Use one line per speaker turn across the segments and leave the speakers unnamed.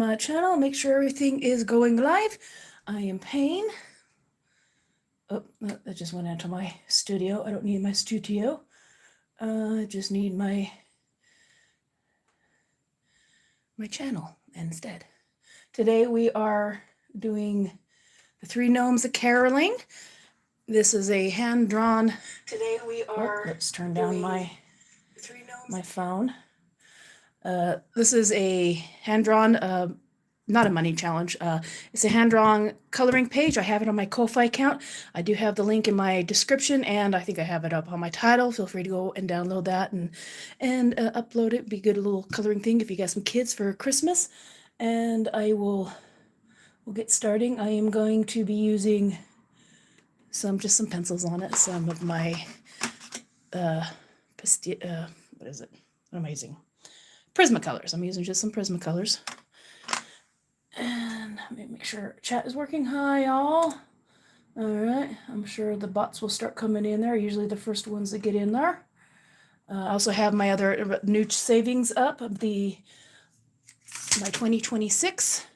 my channel, make sure everything is going live. I am Pynn. Oh, that just went into my studio. I don't need my studio. I just need my channel instead. Today we are doing the Three Gnomes of Caroling. This is a hand-drawn. Today we are. Let's turn down my phone. This is a hand-drawn, not a money challenge. It's a hand-drawn coloring page. I have it on my Ko-Fi account. I do have the link in my description, and I think I have it up on my title. Feel free to go and download that and upload it. Be a good little coloring thing if you got some kids for Christmas. And we'll get starting. I am going to be using just some pencils on it. Some of my what is it? What am I using? Prismacolors. I'm using just some Prismacolors. And let me make sure chat is working. Hi, y'all. All right. I'm sure the bots will start coming in there. Usually the first ones that get in there. I also have my other new savings up of my 2026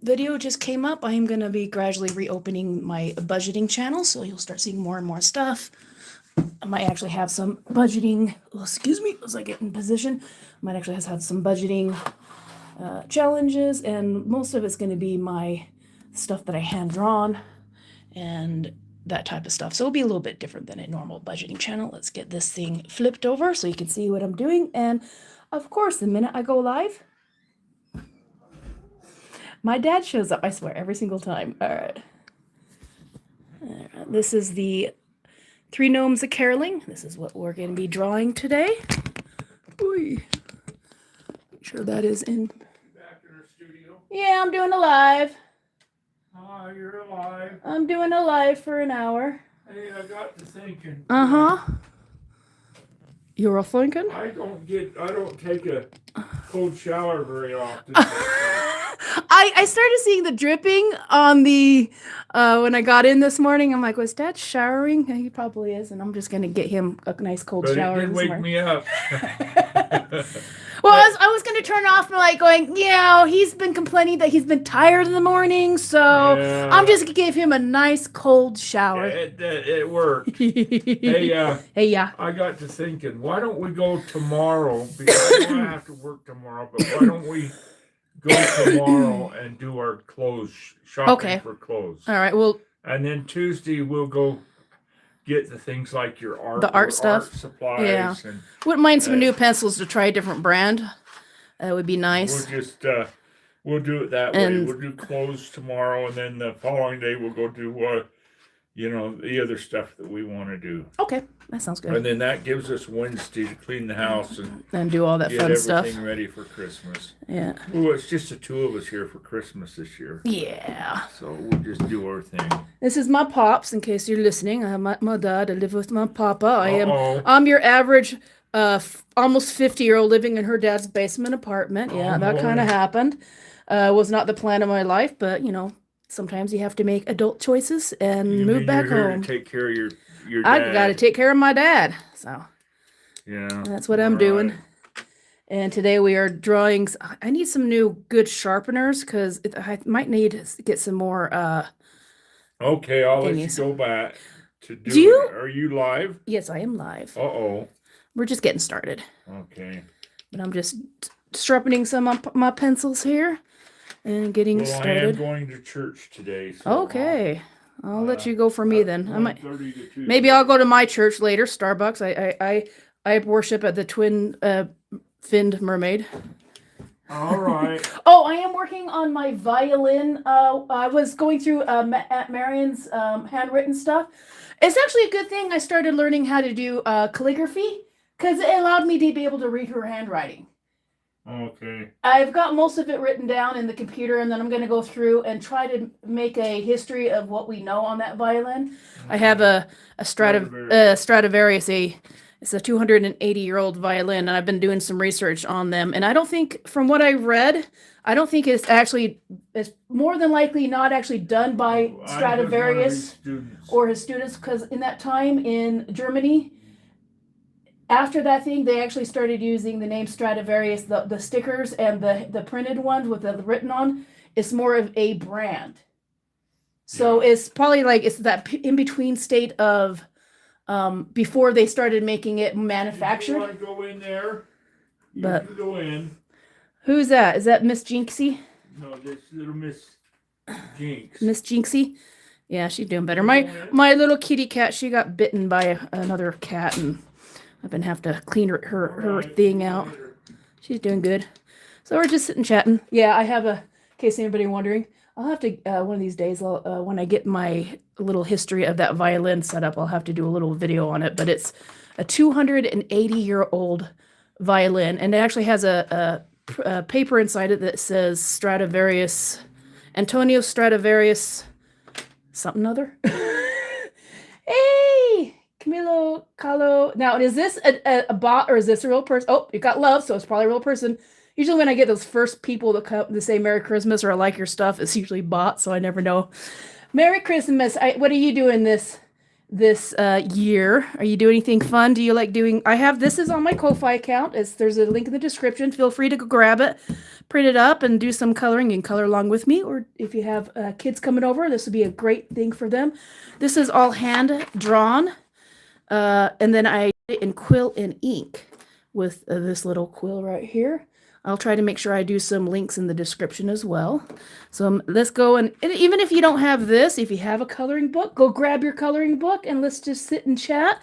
video just came up. I am going to be gradually reopening my budgeting channel, so you'll start seeing more and more stuff. I might actually have some budgeting, excuse me, as I get in position. I might actually have some budgeting challenges, and most of it's going to be my stuff that I hand-drawn and that type of stuff. So it'll be a little bit different than a normal budgeting channel. Let's get this thing flipped over so you can see what I'm doing. And of course, the minute I go live, my dad shows up, I swear, every single time. All right. This is the Three Gnomes of Caroling. This is what we're going to be drawing today. Oy. Make sure that is in.
Back in our studio?
Yeah, I'm doing a live.
Ah, you're alive.
I'm doing a live for an hour.
Hey, I got to thinking.
You're all thinking?
I don't take a cold shower very often.
I started seeing the dripping on the when I got in this morning. I'm like, was Dad showering? He probably is, and I'm just gonna get him a nice cold shower.
It did wake me up.
Well, I was going to turn off going, he's been complaining that he's been tired in the morning, so yeah. I'm just going to give him a nice cold shower.
It worked.
Hey, yeah.
I got to thinking, why don't we go tomorrow? Because I don't have to work tomorrow, but why don't we go tomorrow and do our clothes, shopping for clothes?
All right, well.
And then Tuesday we'll go get the things like your
art stuff,
art supplies.
Yeah,
and
wouldn't mind some new pencils to try a different brand. That would be nice.
We'll just we'll do it that way. We'll do clothes tomorrow, and then the following day we'll go do the other stuff that we want to do.
Okay, that sounds good.
And then that gives us Wednesday to clean the house and
do all that fun stuff.
Get everything ready for Christmas.
Yeah.
Well, it's just the two of us here for Christmas this year.
Yeah.
So we'll just do our thing.
This is my pops, in case you're listening. I have my dad. I live with my papa. I'm your average almost 50-year-old living in her dad's basement apartment. Yeah, that kind of happened. Was not the plan of my life, but sometimes you have to make adult choices and move back home.
To take care of your dad.
I got to take care of my dad. So
yeah,
that's what I'm doing. And today we are drawing. I need some new good sharpeners because I might need to get some more.
Okay, I'll let you go back to do it. Are you live?
Yes, I am live.
Uh-oh.
We're just getting started.
Okay.
But I'm just sharpening some of my pencils here and getting started.
I am going to church today. So
okay. I'll let you go for me then. Maybe I'll go to my church later, Starbucks. I worship at the Twin Finned Mermaid.
All right.
Oh, I am working on my violin. I was going through Aunt Marion's handwritten stuff. It's actually a good thing I started learning how to do calligraphy because it allowed me to be able to read her handwriting.
Okay.
I've got most of it written down in the computer, and then I'm going to go through and try to make a history of what we know on that violin. I have a Stradivarius. It's a 280-year-old violin, and I've been doing some research on them. And I don't think, from what I read, it's more than likely not actually done by Stradivarius or his students, because in that time in Germany, after that thing, they actually started using the name Stradivarius. The stickers and the printed ones with the written on, it's more of a brand. So it's probably like it's that in between state of before they started making it manufactured.
You want to go in there? You
But
can go in.
who's that? Is that Miss Jinxie?
No, this little Miss Jinx.
Miss Jinxie? Yeah, she's doing better. My little kitty cat, she got bitten by another cat, and I've been having to clean her thing out. She's doing good. So we're just sitting chatting. Yeah, I have in case anybody wondering, I'll have to, one of these days, when I get my little history of that violin set up, I'll have to do a little video on it. But it's a 280-year-old violin, and it actually has a paper inside it that says Stradivarius, Antonio Stradivarius, something other. Hey, Camilo Calo. Now, is this a bot or is this a real person? Oh, you got love, so it's probably a real person. Usually when I get those first people that come to say Merry Christmas or I like your stuff, it's usually bots, so I never know. Merry Christmas. What are you doing this year? Are you doing anything fun? Do you like doing... this is on my Ko-Fi account. There's a link in the description. Feel free to go grab it, print it up, and do some coloring and color along with me. Or if you have kids coming over, this would be a great thing for them. This is all hand drawn. And then I did it in quill and ink with this little quill right here. I'll try to make sure I do some links in the description as well. So let's go, and even if you don't have this, if you have a coloring book, go grab your coloring book and let's just sit and chat.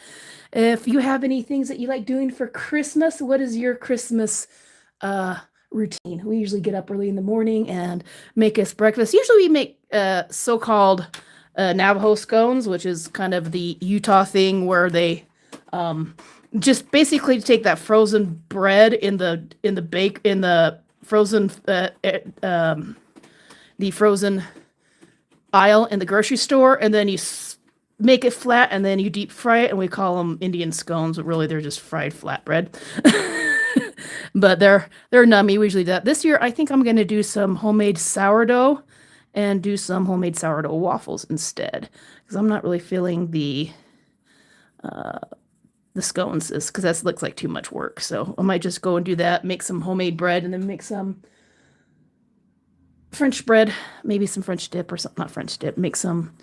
If you have any things that you like doing for Christmas, what is your Christmas routine? We usually get up early in the morning and make us breakfast. Usually we make so-called Navajo scones, which is kind of the Utah thing where they just basically take that frozen bread in the frozen aisle in the grocery store, and then you make it flat, and then you deep fry it, and we call them Indian scones, but really they're just fried flatbread. But they're nummy. We usually do that. This year, I think I'm going to do some homemade sourdough and do some homemade sourdough waffles instead, because I'm not really feeling the scones, because that looks like too much work. So I might just go and do that, make some homemade bread, and then make some French bread, maybe some French dip or something, not French dip, make some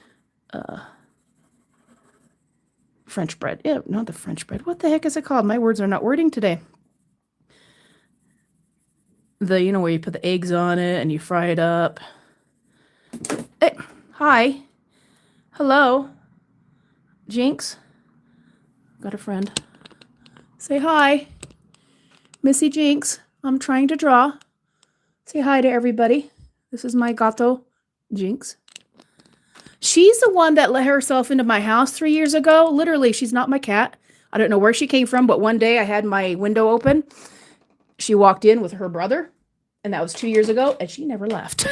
French bread. Yeah, not the French bread. What the heck is it called? My words are not wording today. Where you put the eggs on it and you fry it up. Hey, hi. Hello. Jinx. Got a friend. Say hi. Missy Jinx. I'm trying to draw. Say hi to everybody. This is my gato, Jinx. She's the one that let herself into my house 3 years ago. Literally, she's not my cat. I don't know where she came from, but one day I had my window open. She walked in with her brother, and that was 2 years ago, and she never left.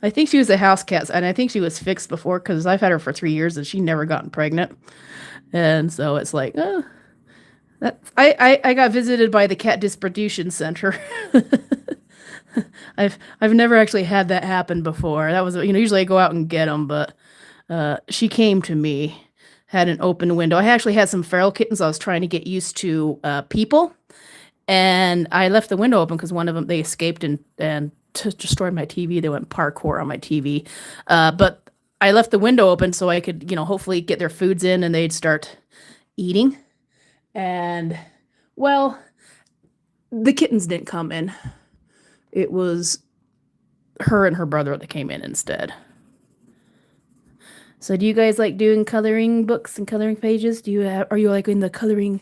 I think she was a house cat, and I think she was fixed before, because I've had her for 3 years, and she never gotten pregnant. And so it's like, I got visited by the cat distribution center. I've never actually had that happen before. That was, usually I go out and get them, but she came to me, had an open window. I actually had some feral kittens. I was trying to get used to people, and I left the window open because one of them, they escaped and destroyed my TV. They went parkour on my TV, but I left the window open so I could, hopefully get their foods in and they'd start eating. And well, the kittens didn't come in. It was her and her brother that came in instead. So do you guys like doing coloring books and coloring pages? Are you like in the coloring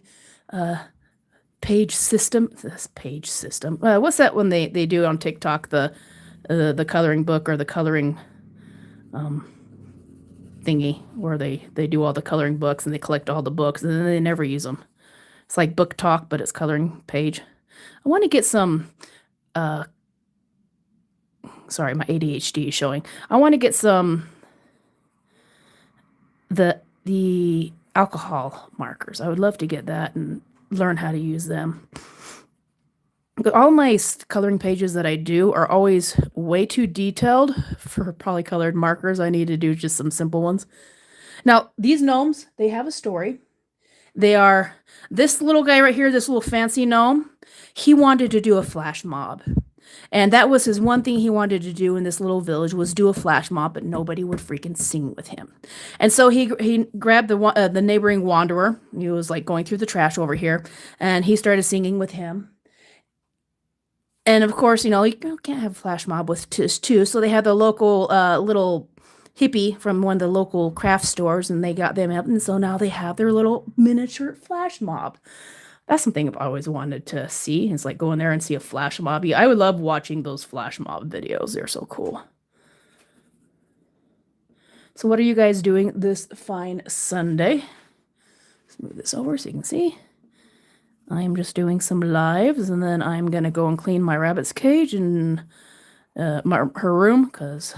page system? This page system. What's that one they do on TikTok? The coloring book or the coloring thingy where they do all the coloring books and they collect all the books and then they never use them. It's like book talk, but it's coloring page. I want to get some. Sorry, my ADHD is showing. I want to get some the alcohol markers. I would love to get that and learn how to use them. But all my coloring pages that I do are always way too detailed for polycolored markers. I need to do just some simple ones. Now, these gnomes, they have a story. They are, this little guy right here, this little fancy gnome, he wanted to do a flash mob. And that was his one thing he wanted to do in this little village, was do a flash mob, but nobody would freaking sing with him. And so he grabbed the neighboring wanderer. He was like going through the trash over here, and he started singing with him. And of course, you can't have a flash mob with two. So they had the local little hippie from one of the local craft stores, and they got them up. And so now they have their little miniature flash mob. That's something I've always wanted to see. It's like going there and see a flash mob. I would love watching those flash mob videos. They're so cool. So what are you guys doing this fine Sunday? Let's move this over so you can see. I am just doing some lives, and then I'm going to go and clean my rabbit's cage and her room, because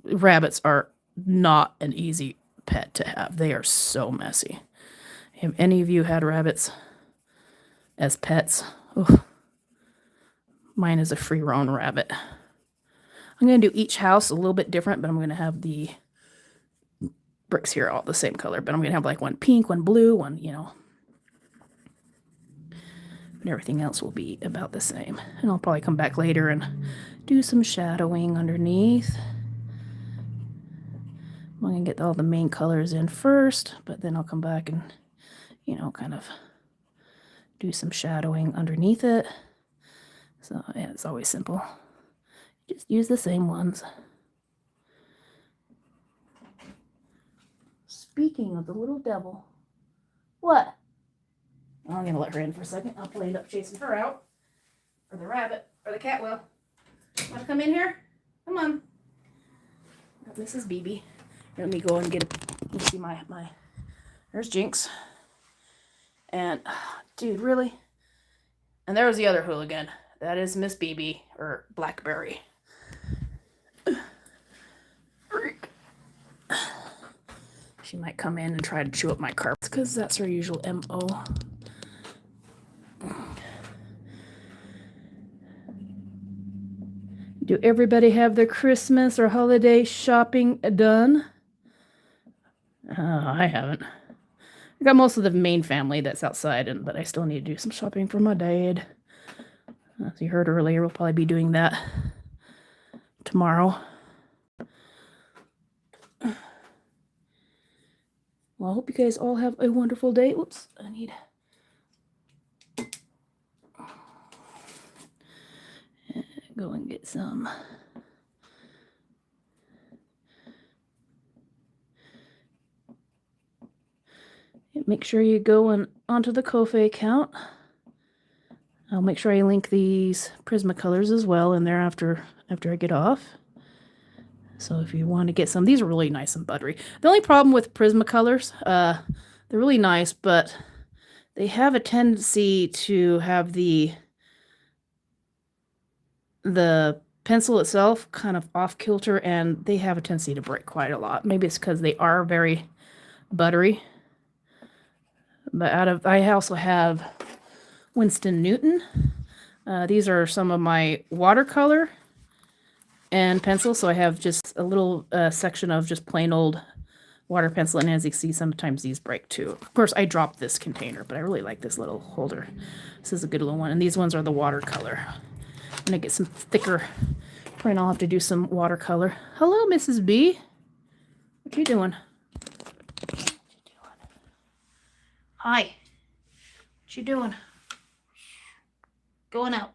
rabbits are not an easy pet to have. They are so messy. Have any of you had rabbits as pets? Oof. Mine is a free-roam rabbit. I'm going to do each house a little bit different, but I'm going to have the bricks here all the same color. But I'm going to have like one pink, one blue, one, and everything else will be about the same. And I'll probably come back later and do some shadowing underneath. I'm going to get all the main colors in first, but then I'll come back and, kind of do some shadowing underneath it. So, yeah, it's always simple. Just use the same ones. Speaking of the little devil, what? I'm going to let her in for a second. I'll probably end up chasing her out. Or the rabbit. Or the cat will. Want to come in here? Come on. Got Mrs. BB. Let me go and get you see my there's Jinx. And dude, really? And there was the other hooligan. That is Miss BB, or Blackberry. She might come in and try to chew up my carpets, because that's her usual MO. Do everybody have their Christmas or holiday shopping done? I haven't. I got most of the main family that's outside, but I still need to do some shopping for my dad. As you heard earlier, we'll probably be doing that tomorrow. Well, I hope you guys all have a wonderful day. Oops, I need... go and get some. Make sure you go onto the Ko-fi account. I'll make sure I link these Prismacolors as well in there after I get off. So if you want to get some, these are really nice and buttery. The only problem with Prismacolors, they're really nice, but they have a tendency to have the pencil itself kind of off kilter, and they have a tendency to break quite a lot. Maybe it's because they are very buttery. But I also have Winston Newton. These are some of my watercolor and pencil. So I have just a little section of just plain old water pencil. And as you can see, sometimes these break too. Of course, I dropped this container, but I really like this little holder. This is a good little one. And these ones are the watercolor. I'm going to get some thicker print. I'll have to do some watercolor. Hello, Mrs. B. What you doing? Hi. What you doing? Going out.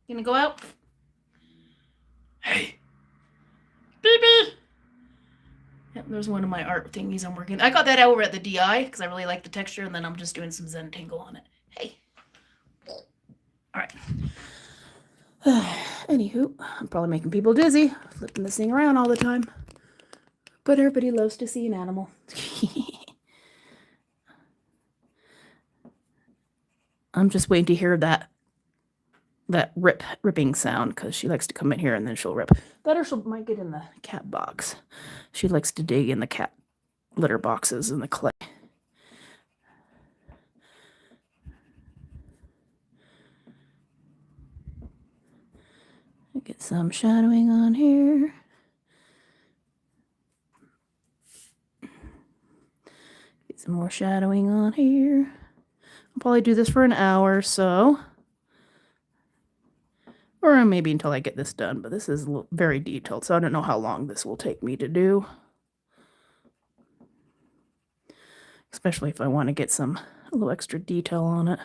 You gonna go out? Hey. BB. Yep, there's one of my art thingies I'm working. I got that over at the DI because I really like the texture, and then I'm just doing some Zentangle on it. Hey. All right. Anywho, I'm probably making people dizzy, flipping this thing around all the time. But everybody loves to see an animal. I'm just waiting to hear that ripping sound, because she likes to come in here and then she'll rip. That, or she might get in the cat box. She likes to dig in the cat litter boxes and the clay. Get some shadowing on here. Get some more shadowing on here. I'll probably do this for an hour or so. Or maybe until I get this done, but this is very detailed, so I don't know how long this will take me to do. Especially if I want to get a little extra detail on it.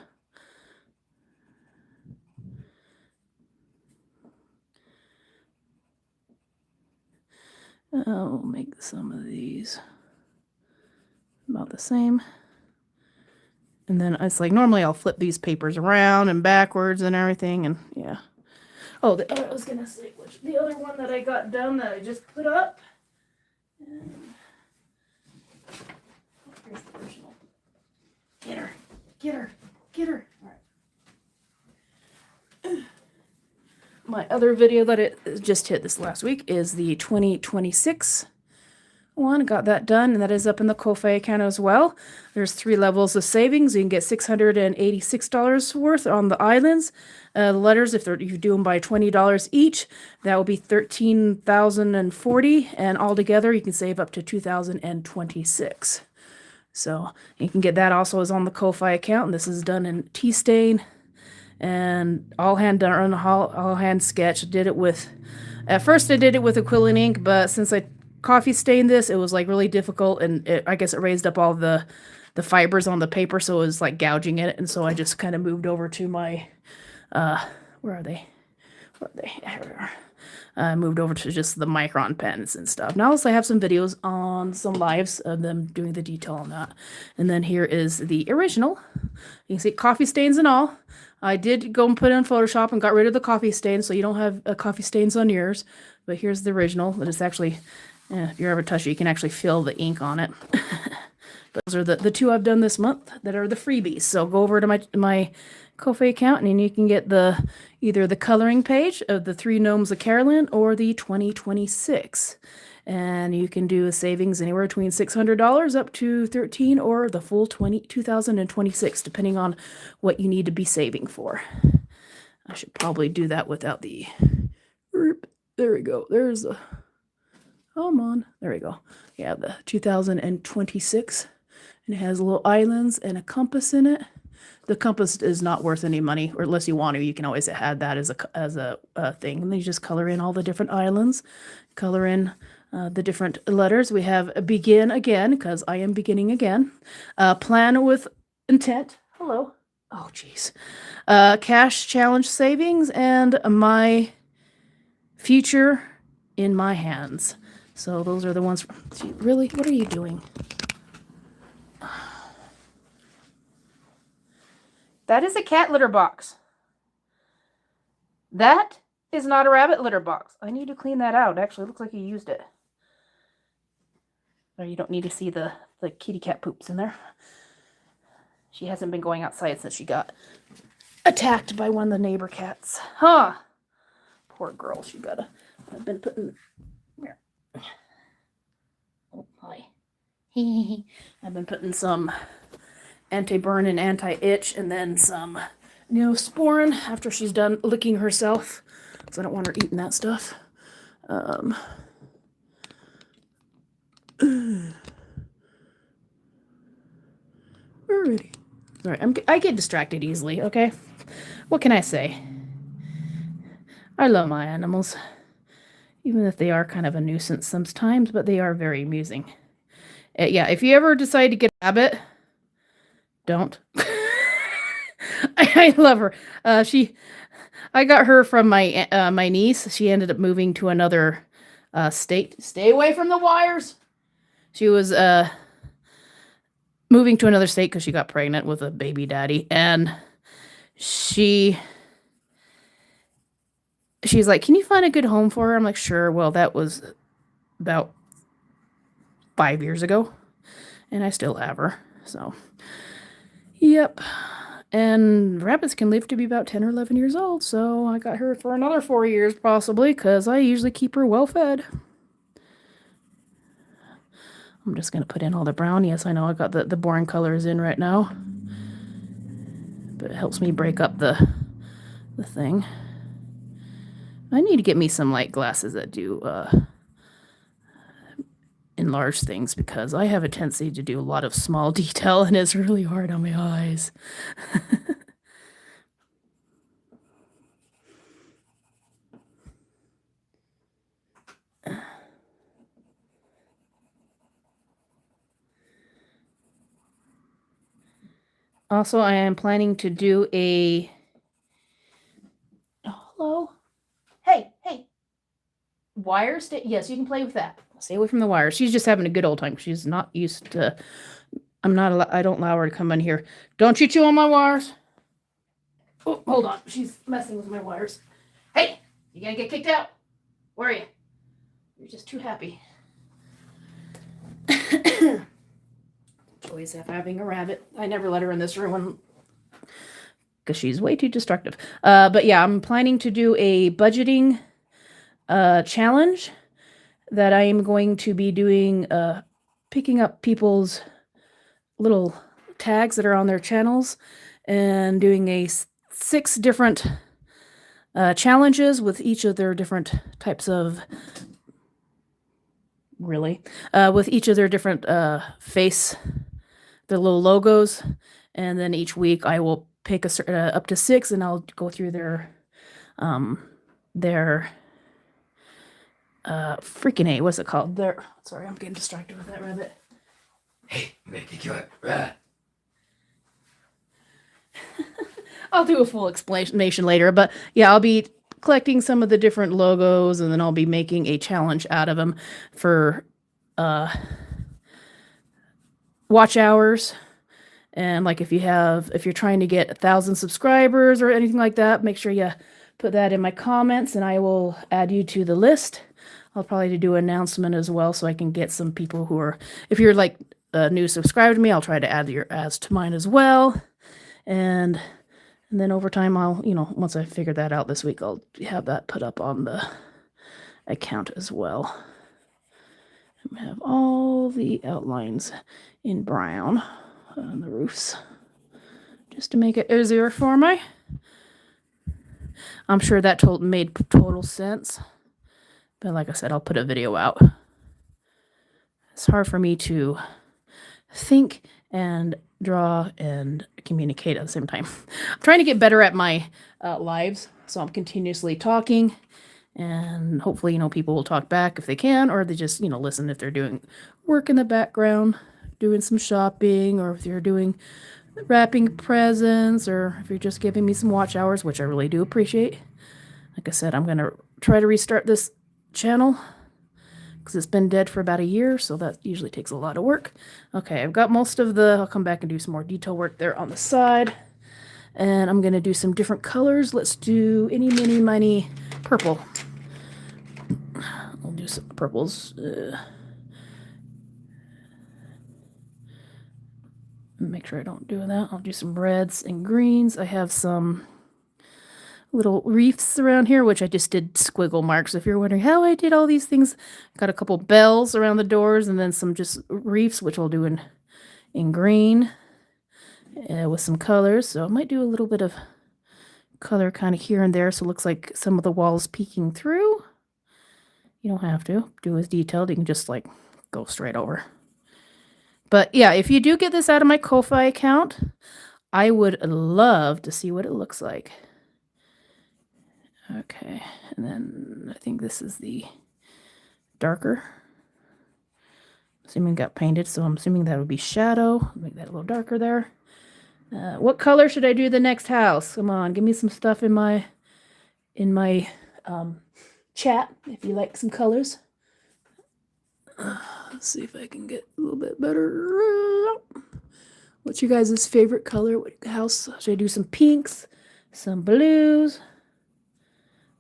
I'll make some of these about the same. And then it's like, normally I'll flip these papers around and backwards and everything, and yeah. Oh, I was gonna say, the other one that I got done that I just put up. Here's the original. Get her, get her, get her. All right. My other video that it just hit this last week is the 2026 one. Got that done, and that is up in the Ko-Fi account as well. There's 3 levels of savings. You can get $686 worth on the islands. The letters, if you do them by $20 each, that will be $13,040, and altogether you can save up to $2,026. So you can get that also is on the Ko-Fi account, and this is done in tea stain and all hand sketch. At first I did it with acrylic ink, but since I coffee stained this, it was like really difficult, and I guess it raised up all the fibers on the paper, so it was like gouging it, and so I just kind of moved over to my where are they? I moved over to just the micron pens and stuff. Now also I have some videos on some lives of them doing the detail on that. And then here is the original. You can see coffee stains and all. I did go and put it in Photoshop and got rid of the coffee stains, so you don't have coffee stains on yours. But here's the original. That is actually, if you ever touch it, you can actually feel the ink on it. Those are the 2 I've done this month that are the freebies. So go over to my Ko-Fi account, and then you can get either the coloring page of the 3 Gnomes of Carolyn or the 2026. And you can do a savings anywhere between $600 up to $13 or the full 2026, depending on what you need to be saving for. I should probably do that without the... There we go. There's a... Come on. There we go. Yeah, the 2026. And it has little islands and a compass in it. The compass is not worth any money, or unless you want to, you can always add that as a thing. And then you just color in all the different islands, color in the different letters. We have a begin again, because I am beginning again. Plan with intent. Hello. Oh, geez. Cash challenge savings, and my future in my hands. So those are the ones. Really? What are you doing? That is a cat litter box. That is not a rabbit litter box. I need to clean that out. Actually, it looks like you used it. Or you don't need to see the kitty cat poops in there. She hasn't been going outside since she got attacked by one of the neighbor cats. Huh. Poor girl. I've been putting... Here. Oh, hi. I've been putting some anti-burn and anti-itch, and then some Neosporin after she's done licking herself, because I don't want her eating that stuff. Alrighty. Sorry, I get distracted easily, okay? What can I say? I love my animals, even if they are kind of a nuisance sometimes, but they are very amusing. Yeah, if you ever decide to get a rabbit, don't. I love her. I got her from my niece. She ended up moving to another state. Stay away from the wires. She was moving to another state because she got pregnant with a baby daddy, and she's like, "Can you find a good home for her?" I'm like, "Sure." Well, that was about 5 years ago, and I still have her. So, yep. And rabbits can live to be about 10 or 11 years old, so I got her for another 4 years possibly, because I usually keep her well fed. I'm just going to put in all the brown. Yes, I know I got the boring colors in right now, but it helps me break up the thing. I need to get me some light glasses that do enlarge things because I have a tendency to do a lot of small detail and it's really hard on my eyes. Also, I am planning to do a... Oh, hello? Hey, hey. Wires? Yes, you can play with that. Stay away from the wires. She's just having a good old time. She's not used to... I don't allow her to come in here. Don't you chew on my wires. Oh, hold on. She's messing with my wires. Hey, you gonna get kicked out? Where are you? You're just too happy. Joys of having a rabbit. I never let her in this room because she's way too destructive. But yeah, I'm planning to do a budgeting challenge that I am going to be doing, picking up people's little tags that are on their channels and doing a 6 different challenges with each of their different types of with each of their different face, their little logos, and then each week I will pick up to 6 and I'll go through their freaking A, what's it called? Sorry, I'm getting distracted with that rabbit.
Hey, make it good. Rah.
I'll do a full explanation later, but yeah, I'll be collecting some of the different logos and then I'll be making a challenge out of them for watch hours. And like if you're trying to get 1,000 subscribers or anything like that, make sure you put that in my comments and I will add you to the list. I'll probably do an announcement as well so I can get some people who are, if you're like a new subscriber to me, I'll try to add your ads to mine as well. And then over time, I'll, once I figure that out this week, I'll have that put up on the account as well. I have all the outlines in brown on the roofs just to make it easier for me. I'm sure that made total sense. But like I said, I'll put a video out. It's hard for me to think and draw and communicate at the same time. I'm trying to get better at my lives, so I'm continuously talking, and hopefully, people will talk back if they can, or they just, listen if they're doing work in the background, doing some shopping, or if you're doing wrapping presents, or if you're just giving me some watch hours, which I really do appreciate. Like I said, I'm going to try to restart this channel because it's been dead for about a year, so that usually takes a lot of work. Okay, I've got most of I'll come back and do some more detail work there on the side. And I'm going to do some different colors. Let's do any, mini, miny purple. I'll do some purples. Make sure I don't do that. I'll do some reds and greens. I have some little reefs around here, which I just did squiggle marks. If you're wondering how I did all these things, got a couple bells around the doors and then some just reefs, which I'll do in green with some colors. So I might do a little bit of color kind of here and there, so it looks like some of the walls peeking through. You don't have to do as detailed. You can just like go straight over. But yeah, if you do get this out of my Ko-Fi account, I would love to see what it looks like. Okay, and then I think this is the darker. Assuming it got painted, so I'm assuming that would be shadow. Make that a little darker there. What color should I do the next house? Come on, give me some stuff in my chat if you like some colors. Let's see if I can get a little bit better. What's your guys' favorite color? What house should I do? Some pinks, some blues.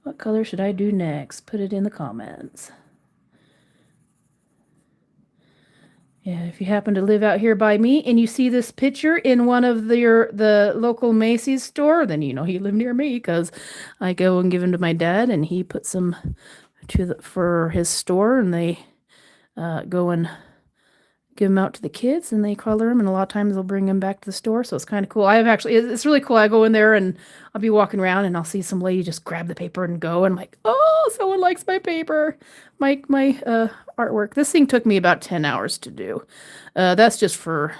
What color should I do next? Put it in the comments. Yeah, if you happen to live out here by me and you see this picture in one of the local Macy's store, then you know he lived near me because I go and give them to my dad and he puts them for his store and they go and give them out to the kids and they color them, and a lot of times they'll bring them back to the store. So it's kind of cool. I have actually, it's really cool. I go in there and I'll be walking around and I'll see some lady just grab the paper and go, and I'm like, oh, someone likes my paper, my artwork. This thing took me about 10 hours to do. That's just for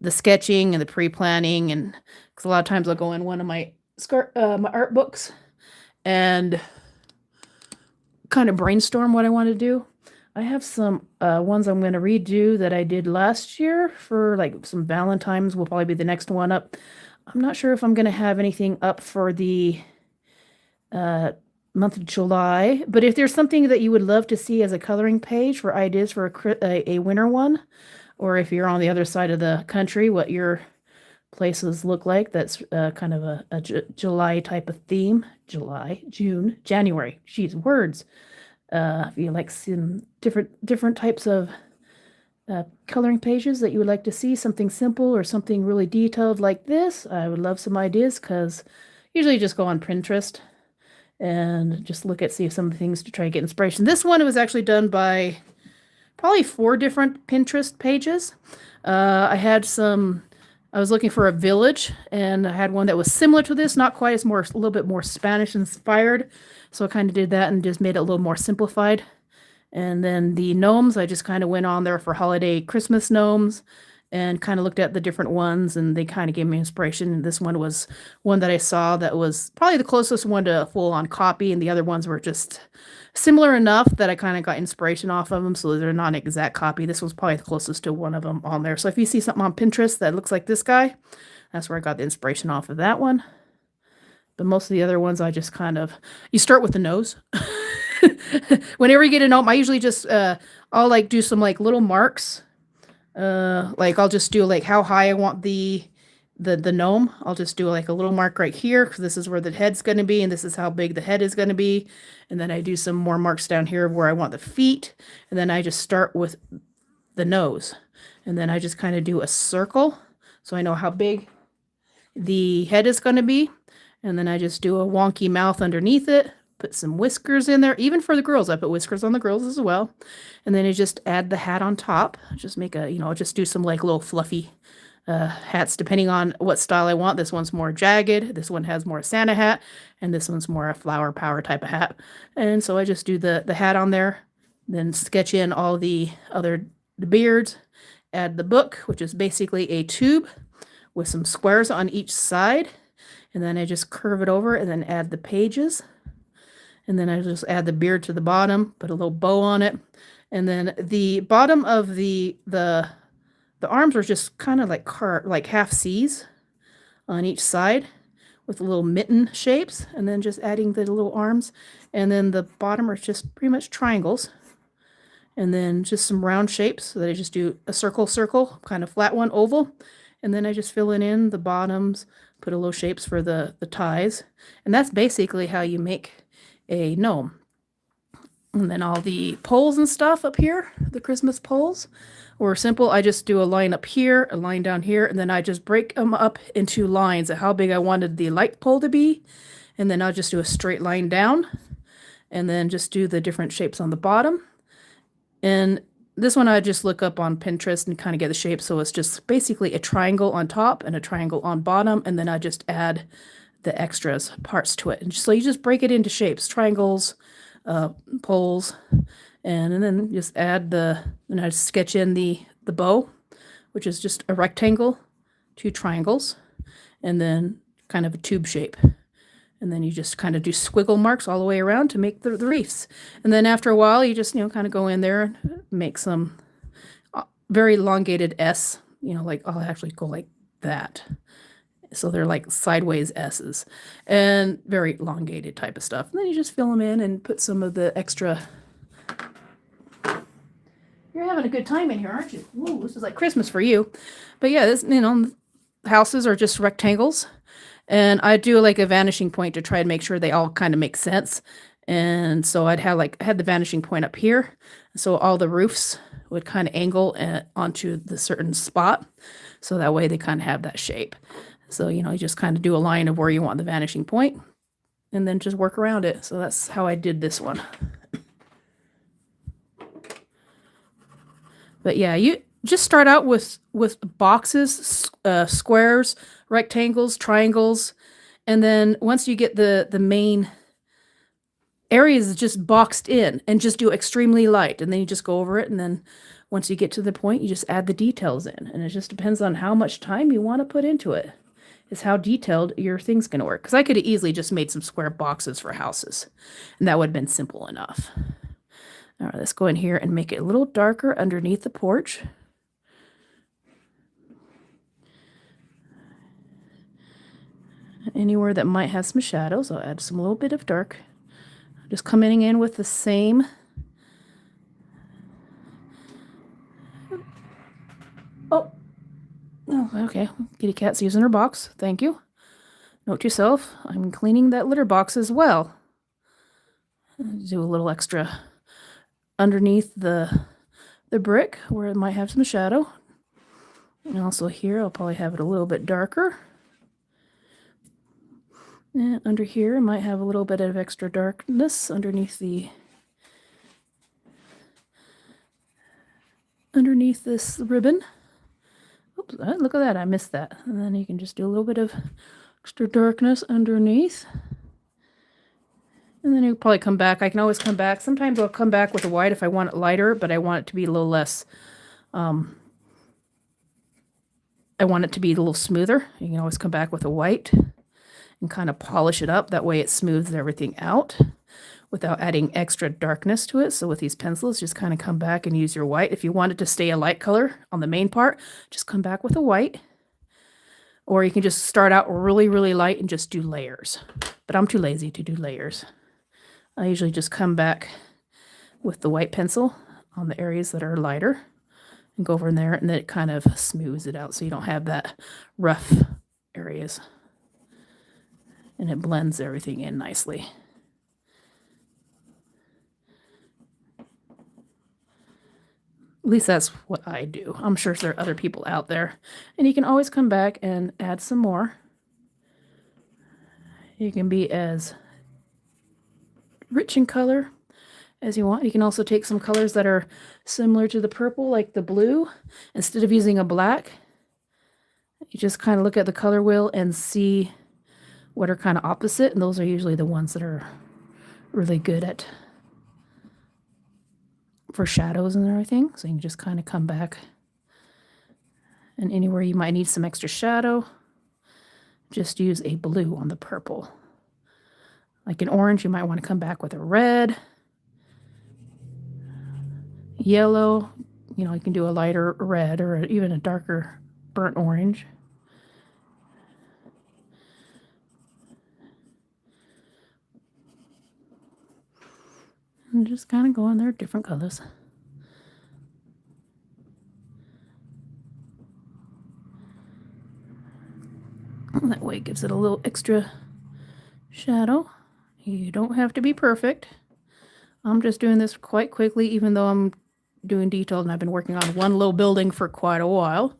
the sketching and the pre-planning, and because a lot of times I'll go in one of my my art books and kind of brainstorm what I want to do. I have some ones I'm going to redo that I did last year for like some Valentine's will probably be the next one up. I'm not sure if I'm going to have anything up for the month of July, but if there's something that you would love to see as a coloring page for ideas for a winter one, or if you're on the other side of the country, what your places look like, that's kind of a July type of theme. July, June, January. Geez, words. If you like some different types of coloring pages that you would like to see, something simple or something really detailed like this, I would love some ideas, because usually you just go on Pinterest and just look at, see some of the things to try to get inspiration. This one was actually done by probably 4 different Pinterest pages. I was looking for a village, and I had one that was similar to this, not quite as a little bit more Spanish inspired. So I kind of did that and just made it a little more simplified. And then the gnomes, I just kind of went on there for holiday Christmas gnomes and kind of looked at the different ones, and they kind of gave me inspiration. And this one was one that I saw that was probably the closest one to a full-on copy, and the other ones were just similar enough that I kind of got inspiration off of them, so they're not an exact copy. This was probably the closest to one of them on there. So if you see something on Pinterest that looks like this guy, that's where I got the inspiration off of that one. But most of the other ones, I just kind of, you start with the nose. Whenever you get a gnome, I usually just, I'll like do some like little marks. Like I'll just do like how high I want the gnome. I'll just do like a little mark right here, because this is where the head's going to be, and this is how big the head is going to be. And then I do some more marks down here of where I want the feet. And then I just start with the nose. And then I just kind of do a circle, so I know how big the head is going to be. And then I just do a wonky mouth underneath it, put some whiskers in there. Even for the girls, I put whiskers on the girls as well. And then I just add the hat on top. Just make a, just do some like little fluffy hats, depending on what style I want. This one's more jagged. This one has more Santa hat. And this one's more a flower power type of hat. And so I just do the hat on there, then sketch in all the beards, add the book, which is basically a tube with some squares on each side. And then I just curve it over and then add the pages. And then I just add the beard to the bottom, put a little bow on it. And then the bottom of the arms are just kind of like half C's on each side with little mitten shapes. And then just adding the little arms. And then the bottom are just pretty much triangles. And then just some round shapes, so that I just do a circle, kind of flat one, oval. And then I just fill in the bottoms, put a little shapes for the ties. And that's basically how you make a gnome. And then all the poles and stuff up here, the Christmas poles, were simple. I just do a line up here, a line down here, and then I just break them up into lines of how big I wanted the light pole to be. And then I'll just do a straight line down, and then just do the different shapes on the bottom. And this one I just look up on Pinterest and kind of get the shape. So it's just basically a triangle on top and a triangle on bottom. And then I just add the extras parts to it. And so you just break it into shapes, triangles, poles, and then just add and I sketch in the bow, which is just a rectangle, 2 triangles, and then kind of a tube shape. And then you just kind of do squiggle marks all the way around to make the reefs. And then after a while, you just, kind of go in there and make some very elongated S, like I'll actually go like that. So they're like sideways S's and very elongated type of stuff. And then you just fill them in and put some of the extra. You're having a good time in here, aren't you? Ooh, this is like Christmas for you. But yeah, this, houses are just rectangles. And I do like a vanishing point to try and make sure they all kind of make sense. And so I had the vanishing point up here. So all the roofs would kind of angle onto the certain spot. So that way they kind of have that shape. So, you just kind of do a line of where you want the vanishing point and then just work around it. So that's how I did this one. But yeah, just start out with boxes, squares, rectangles, triangles, and then once you get the main areas just boxed in, and just do extremely light, and then you just go over it, and then once you get to the point, you just add the details in, and it just depends on how much time you want to put into it, is how detailed your thing's going to work. Because I could have easily just made some square boxes for houses, and that would have been simple enough. All right, let's go in here and make it a little darker underneath the porch. Anywhere that might have some shadows, I'll add some little bit of dark. Just coming in with the same. Oh, okay. Kitty cat's using her box. Thank you. Note to yourself, I'm cleaning that litter box as well. Do a little extra underneath the brick where it might have some shadow. And also here, I'll probably have it a little bit darker. And under here, I might have a little bit of extra darkness underneath this ribbon. Oops, look at that, I missed that. And then you can just do a little bit of extra darkness underneath. And then you'll probably come back. I can always come back. Sometimes I'll come back with a white if I want it lighter, but I want it to be a little less, I want it to be a little smoother. You can always come back with a white and kind of polish it up. That way it smooths everything out without adding extra darkness to it. So with these pencils, just kind of come back and use your white. If you want it to stay a light color on the main part, just come back with a white. Or you can just start out really, really light and just do layers. But I'm too lazy to do layers. I usually just come back with the white pencil on the areas that are lighter and go over in there, and then it kind of smooths it out so you don't have that rough areas. And it blends everything in nicely. At least that's what I do. I'm sure there are other people out there. And you can always come back and add some more. You can be as rich in color as you want. You can also take some colors that are similar to the purple, like the blue. Instead of using a black, you just kind of look at the color wheel and see what are kind of opposite. And those are usually the ones that are really good at for shadows and everything. So you can just kind of come back, and anywhere you might need some extra shadow, just use a blue on the purple. Like an orange, you might want to come back with a red, yellow. You know, you can do a lighter red or even a darker burnt orange. And just kind of go in there, different colors. And that way it gives it a little extra shadow. You don't have to be perfect. I'm just doing this quite quickly, even though I'm doing detailed and I've been working on one little building for quite a while.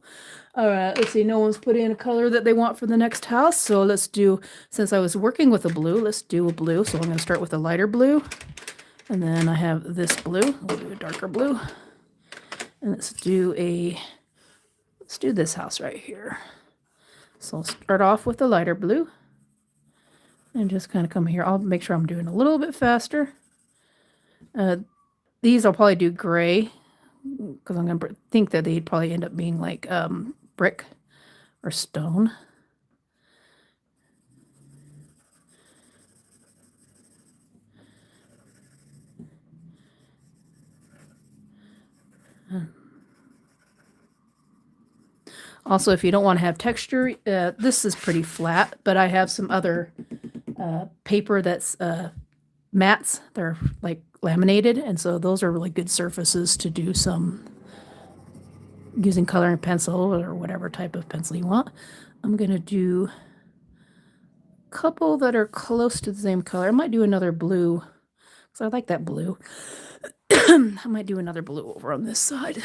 All right, let's see. No one's put in a color that they want for the next house. So let's do, since I was working with a blue, let's do a blue. So I'm going to start with a lighter blue. And then I have this blue. We'll do a darker blue. And let's do this house right here. So I'll start off with the lighter blue. And just kind of come here. I'll make sure I'm doing a little bit faster. These I'll probably do gray, because I'm going to think that they'd probably end up being like brick or stone. Also, if you don't want to have texture, this is pretty flat, but I have some other paper that's mats. They're like laminated, and so those are really good surfaces to do some using coloring pencil or whatever type of pencil you want. I'm going to do a couple that are close to the same color. I might do another blue, because I like that blue. I might do another blue over on this side.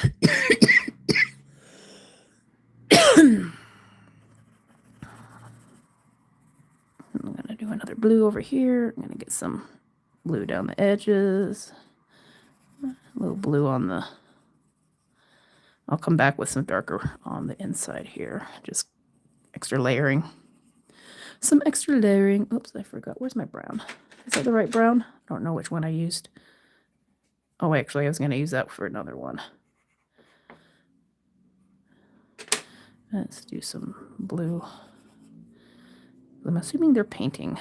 I'm going to do another blue over here. I'm going to get some blue down the edges. A little blue on I'll come back with some darker on the inside here. Just extra layering. Some extra layering. Oops, I forgot. Where's my brown? Is that the right brown? I don't know which one I used. Oh, actually, I was going to use that for another one. Let's do some blue. I'm assuming they're painting.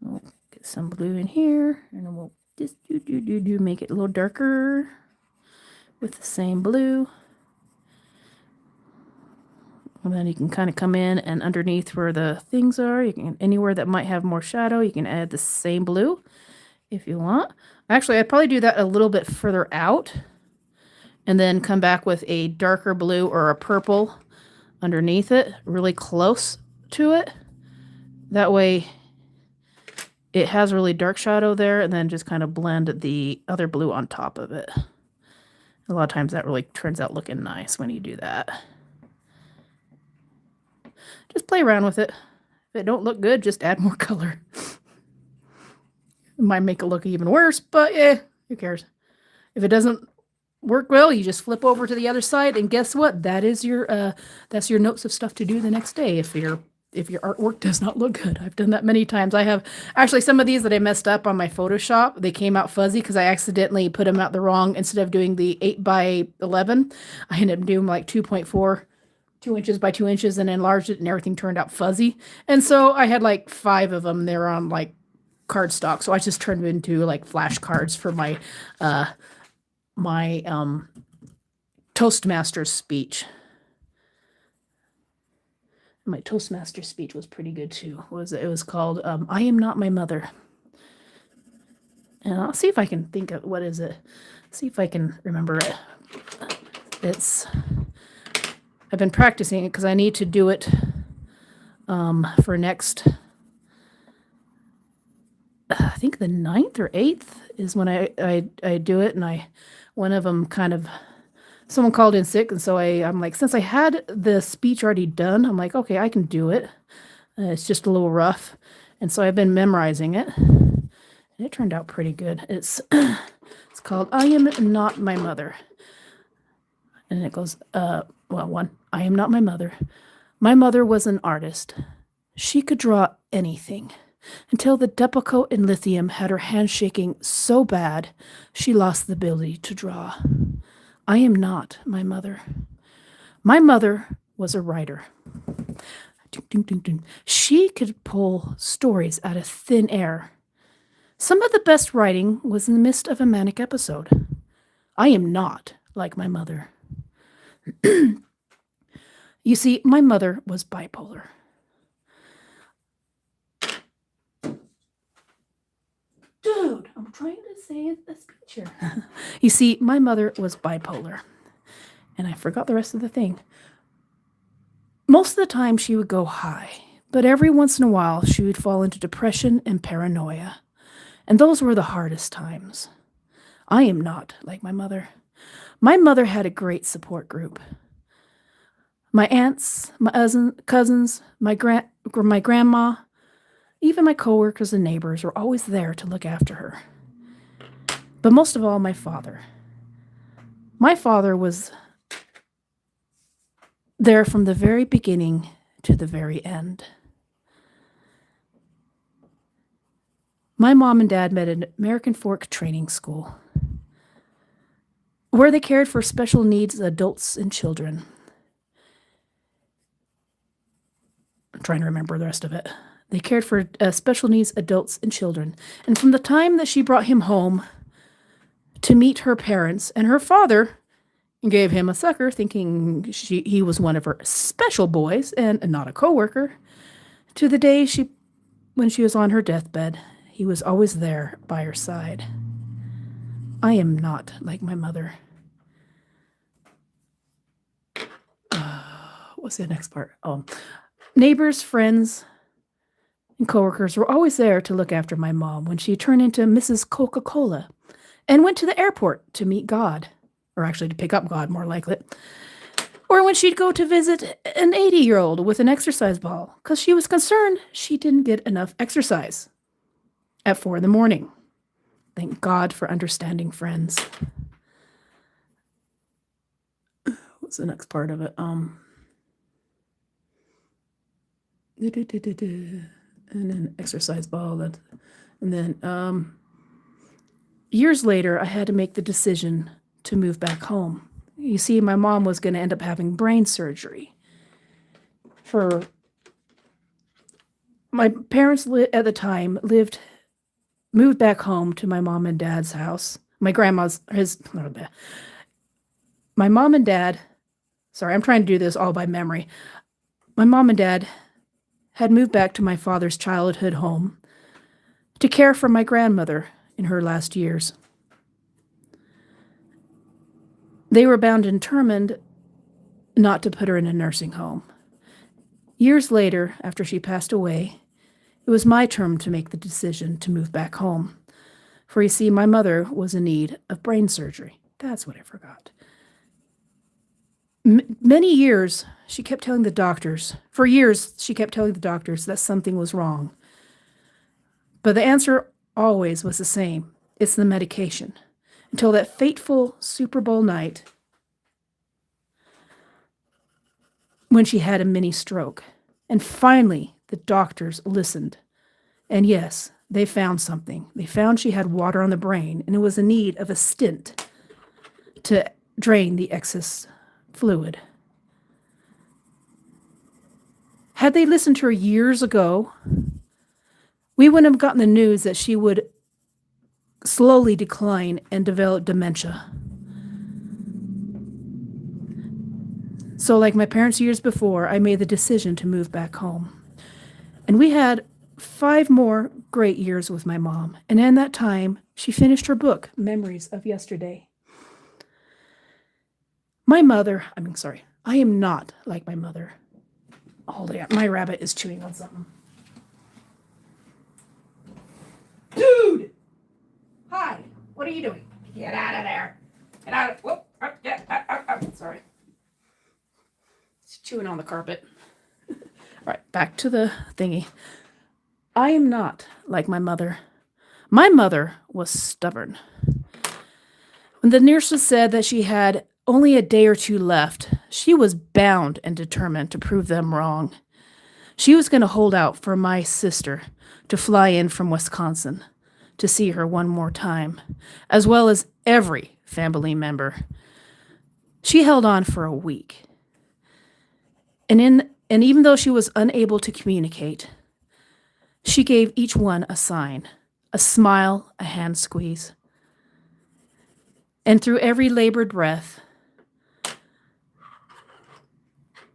We'll get some blue in here, and then we'll just make it a little darker with the same blue. And then you can kind of come in and underneath where the things are, you can anywhere that might have more shadow, you can add the same blue if you want. Actually, I'd probably do that a little bit further out and then come back with a darker blue or a purple underneath it, really close to it. That way it has really dark shadow there, and then just kind of blend the other blue on top of it. A lot of times that really turns out looking nice when you do that. Just play around with it. If it don't look good, just add more color. It might make it look even worse, but yeah, who cares? If it doesn't work well, you just flip over to the other side, and guess what? That is your that's your notes of stuff to do the next day if your artwork does not look good. I've done that many times. I have actually some of these that I messed up on my Photoshop. They came out fuzzy because I accidentally put them out the wrong. Instead of doing the 8x11, I ended up doing like 2.4. 2 inches by 2 inches and enlarged it, and everything turned out fuzzy. And so I had like 5 of them. They were on like cardstock. So I just turned them into like flashcards for my Toastmasters speech. My Toastmasters speech was pretty good too. It was called I Am Not My Mother. And I'll see if I can think of what is it. See if I can remember it. I've been practicing it because I need to do it for next, I think the 9th or 8th is when I do it. And one of them someone called in sick. And so I'm like, since I had the speech already done, I'm like, okay, I can do it. It's just a little rough. And so I've been memorizing it. And it turned out pretty good. It's called I Am Not My Mother. And it goes, I am not my mother. My mother was an artist. She could draw anything until the Depakote and lithium had her hand shaking so bad she lost the ability to draw. I am not my mother. My mother was a writer. She could pull stories out of thin air. Some of the best writing was in the midst of a manic episode. I am not like my mother. You see, my mother was bipolar. Dude, I'm trying to say a speech here. You see, my mother was bipolar. And I forgot the rest of the thing. Most of the time she would go high, but every once in a while she would fall into depression and paranoia. And those were the hardest times. I am not like my mother. My mother had a great support group. My aunts, my cousins, my grandma, even my coworkers and neighbors were always there to look after her. But most of all, my father. My father was there from the very beginning to the very end. My mom and dad met at American Fork Training School, where they cared for special needs adults and children. I'm trying to remember the rest of it. They cared for special needs adults and children. And from the time that she brought him home to meet her parents, and her father gave him a sucker thinking he was one of her special boys and not a coworker, to the day when she was on her deathbed, he was always there by her side. I am not like my mother. What's the next part? Oh, neighbors, friends, and coworkers were always there to look after my mom when she turned into Mrs. Coca-Cola and went to the airport to meet God, or actually to pick up God, more likely. Or when she'd go to visit an 80-year-old with an exercise ball because she was concerned she didn't get enough exercise at 4 a.m. Thank God for understanding friends. What's the next part of it? And then exercise ball. And then years later, I had to make the decision to move back home. You see, my mom was going to end up having brain surgery. My parents at the time moved back home to my mom and dad's house. My mom and dad, sorry, I'm trying to do this all by memory. My mom and dad had moved back to my father's childhood home to care for my grandmother in her last years. They were bound and determined not to put her in a nursing home. Years later, after she passed away, it was my turn to make the decision to move back home. For you see, my mother was in need of brain surgery. That's what I forgot. Many years, she kept telling the doctors, that something was wrong. But the answer always was the same. It's the medication. Until that fateful Super Bowl night when she had a mini stroke. And finally, the doctors listened. And yes, they found something. They found she had water on the brain, and it was in need of a stent to drain the excess fluid. Had they listened to her years ago, we wouldn't have gotten the news that she would slowly decline and develop dementia. So like my parents years before, I made the decision to move back home. And we had 5 more great years with my mom. And in that time, she finished her book, Memories of Yesterday. I am not like my mother. Hold on, my rabbit is chewing on something. Dude! Hi, what are you doing? Get out of there. Get out of, whoop, sorry. It's chewing on the carpet. All right, back to the thingy. I am not like my mother. My mother was stubborn. When the nurses said that she had only a day or 2 left, she was bound and determined to prove them wrong. She was going to hold out for my sister to fly in from Wisconsin to see her one more time, as well as every family member. She held on for a week. And even though she was unable to communicate, she gave each one a sign, a smile, a hand squeeze. And through every labored breath,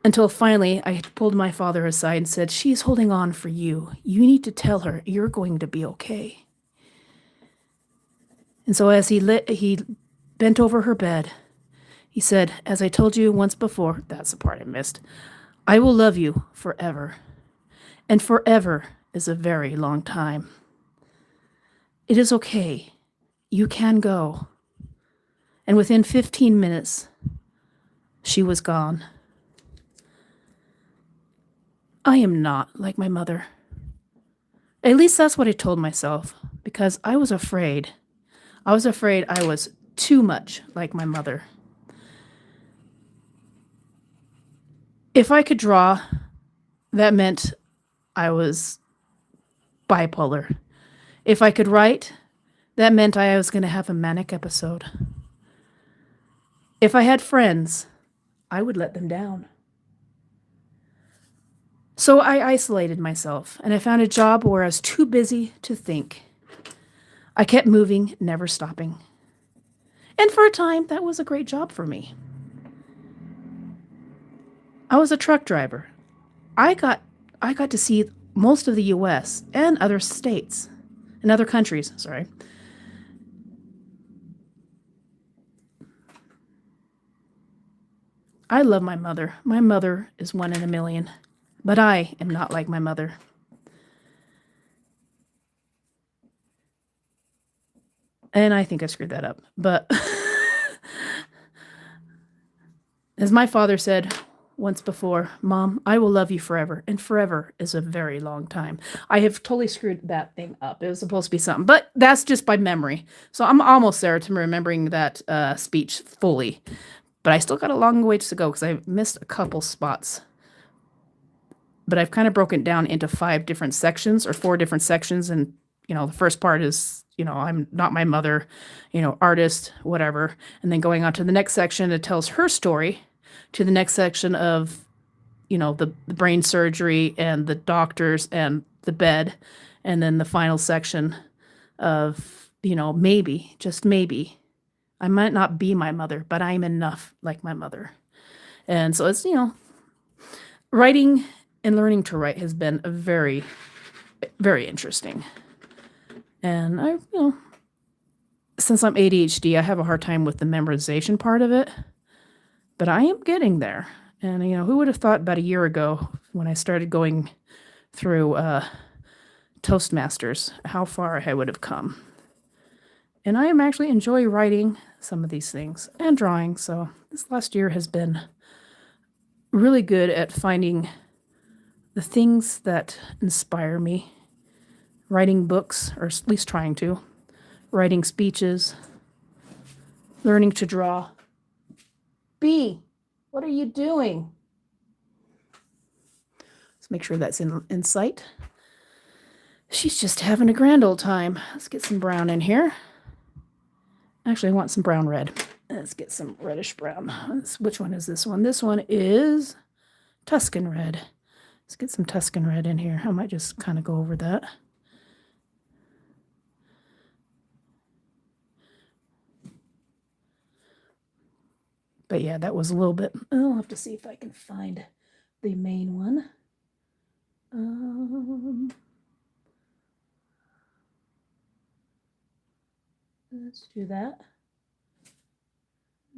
until finally I pulled my father aside and said, "She's holding on for you. You need to tell her you're going to be okay." And so as he bent over her bed, he said, "As I told you once before," that's the part I missed, "I will love you forever." And forever is a very long time. It is okay. You can go. And within 15 minutes, she was gone. I am not like my mother. At least that's what I told myself, because I was afraid. I was afraid I was too much like my mother. If I could draw, that meant I was bipolar. If I could write, that meant I was going to have a manic episode. If I had friends, I would let them down. So I isolated myself, and I found a job where I was too busy to think. I kept moving, never stopping. And for a time, that was a great job for me. I was a truck driver. I got to see most of the U.S. and other states, and other countries, sorry. I love my mother. My mother is 1 in a million. But I am not like my mother. And I think I screwed that up. But as my father said, once before, Mom, I will love you forever. And forever is a very long time. I have totally screwed that thing up. It was supposed to be something, but that's just by memory. So I'm almost there to remembering that speech fully. But I still got a long ways to go because I missed a couple spots. But I've kind of broken it down into 5 different sections or 4 different sections. And, the first part is, I'm not my mother, artist, whatever. And then going on to the next section, it tells her story, to the next section of, the brain surgery and the doctors and the bed. And then the final section of, maybe, just maybe, I might not be my mother, but I'm enough like my mother. And so it's, writing and learning to write has been a very, very interesting. And I, since I'm ADHD, I have a hard time with the memorization part of it, but I am getting there. And, who would have thought about a year ago when I started going through Toastmasters, how far I would have come. And I am actually enjoy writing some of these things and drawing. So this last year has been really good at finding the things that inspire me. Writing books, or at least trying to. Writing speeches. Learning to draw. B, what are you doing? Let's make sure that's in sight. She's just having a grand old time. Let's get some brown in here. Actually, I want some brown red. Let's get some reddish brown. Which one is this one? This one is Tuscan red. Let's get some Tuscan red in here. I might just kind of go over that. But yeah, that was a little bit. I'll have to see if I can find the main one. Let's do that.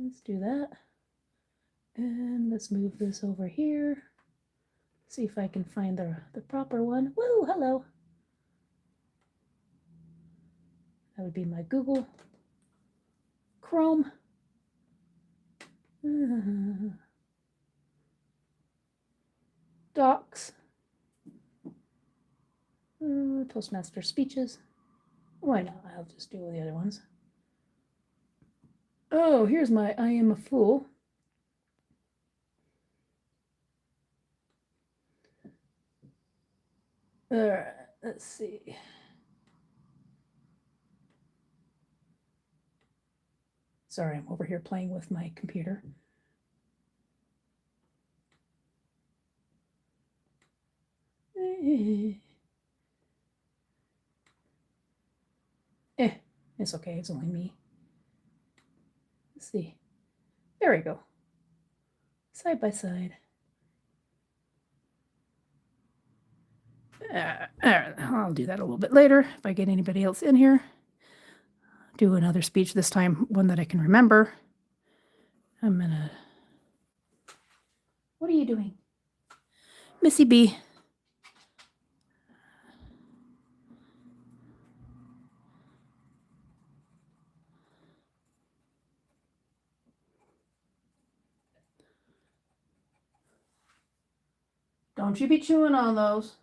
Let's do that. And let's move this over here. See if I can find the proper one. Woo, hello. That would be my Google Chrome. Docs. Toastmaster speeches. Why not? I'll just do all the other ones. Oh, here's my I am a fool. All right, let's see. Sorry, I'm over here playing with my computer. It's okay, it's only me. Let's see. There we go. Side by side. I'll do that a little bit later if I get anybody else in here. Do another speech this time, one that I can remember. I'm gonna. What are you doing? Missy B. Don't you be chewing on those.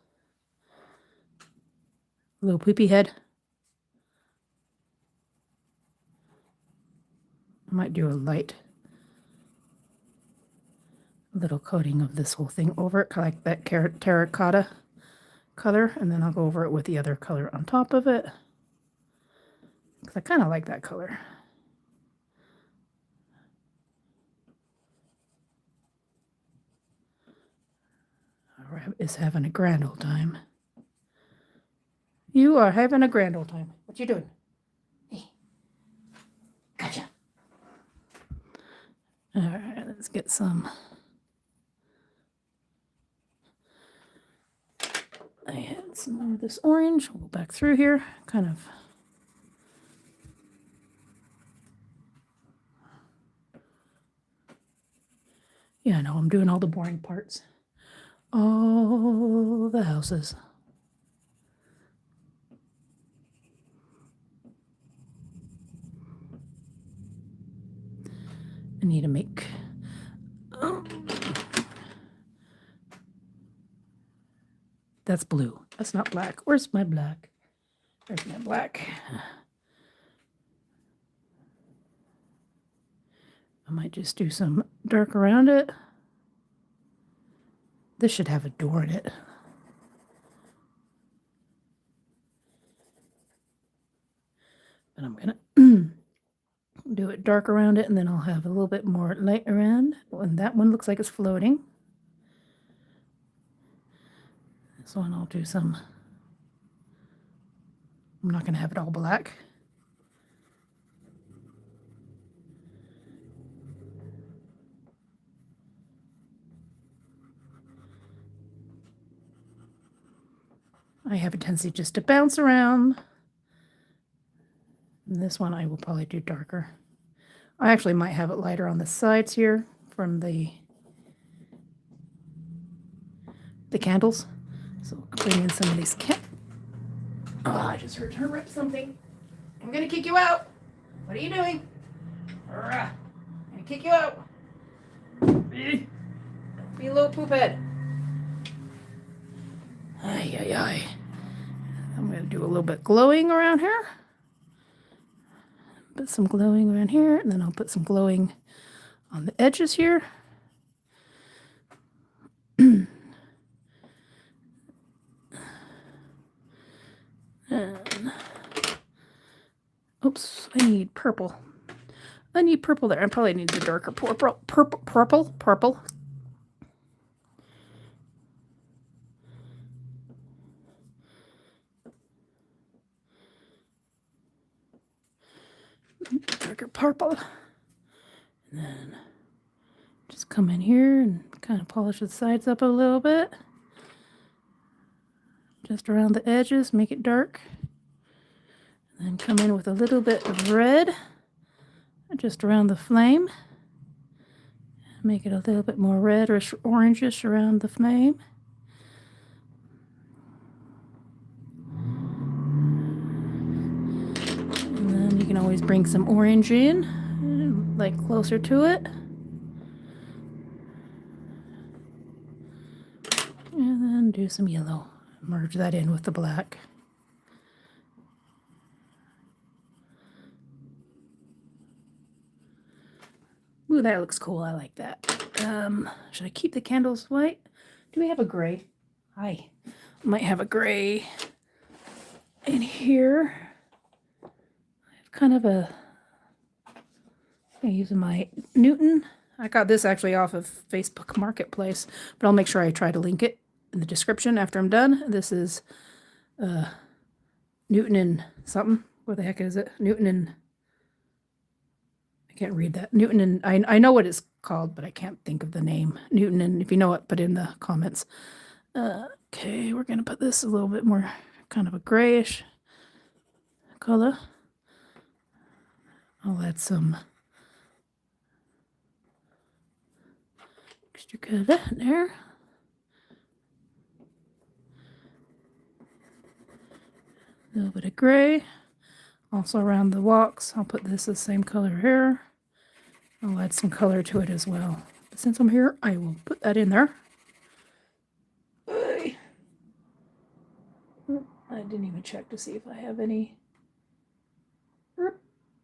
Little poopy head. I might do a light little coating of this whole thing over it, like that terracotta color, and then I'll go over it with the other color on top of it, because I kind of like that color. Our rabbit is having a grand old time. You are having a grand old time. What you doing? Hey. Gotcha. All right, let's get some. I had some more of this orange. We'll go back through here, kind of. Yeah, no, I'm doing all the boring parts. All the houses. I need to make That's blue. That's not black. Where's my black? There's my black. I might just do some dark around it. This should have a door in it. But I'm going to do it dark around it, and then I'll have a little bit more light around. And that one looks like it's floating. This one I'll do some. I'm not going to have it all black. I have a tendency just to bounce around. And this one I will probably do darker. I actually might have it lighter on the sides here from the candles. So I'll bring in some of these Oh, I just heard her rip something. I'm gonna kick you out. What are you doing? I'm gonna kick you out. Be a little poop head. Ay, ay, ay. I'm going to do a little bit glowing around here. Put some glowing around here, and then I'll put some glowing on the edges here. And, oops, I need purple. I need purple there. I probably need the darker purple. Darker purple. And then just come in here and kind of polish the sides up a little bit. Just around the edges, make it dark. And then come in with a little bit of red just around the flame. Make it a little bit more red or orangish around the flame. And then you can always bring some orange in, like closer to it. And then do some yellow. Merge that in with the black. Ooh, that looks cool. I like that. Should I keep the candles white? Do we have a gray? Hi. Might have a gray in here. I have kind of a... I'm using my Newton. I got this actually off of Facebook Marketplace, but I'll make sure I try to link it in the description after I'm done. This is Newton and something. What the heck is it? Newton and... I can't read that. Newton and... I know what it's called, but I can't think of the name. Newton, and if you know it, put it in the comments. Okay, we're going to put this a little bit more kind of a grayish color. I'll add some extra color there. A little bit of gray. Also around the walks, I'll put this the same color here. I'll add some color to it as well. But since I'm here, I will put that in there. I didn't even check to see if I have any.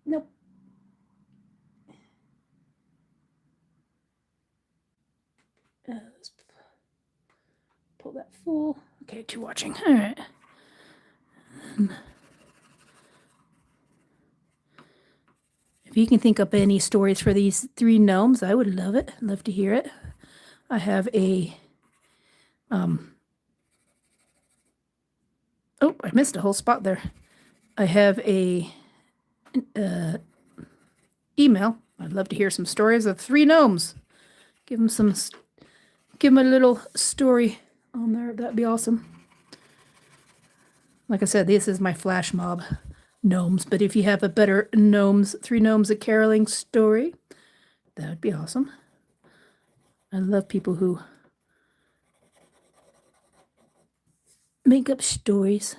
Nope. Let's pull that full. Okay, 2 watching. All right. If you can think up any stories for these 3 gnomes, I would love it. Love to hear it. I have a oh, I missed a whole spot there. I have a email. I'd love to hear some stories of 3 gnomes. Give them a little story on there. That'd be awesome. Like I said, this is my flash mob gnomes, but if you have a better 3 gnomes a caroling story, that would be awesome. I love people who make up stories.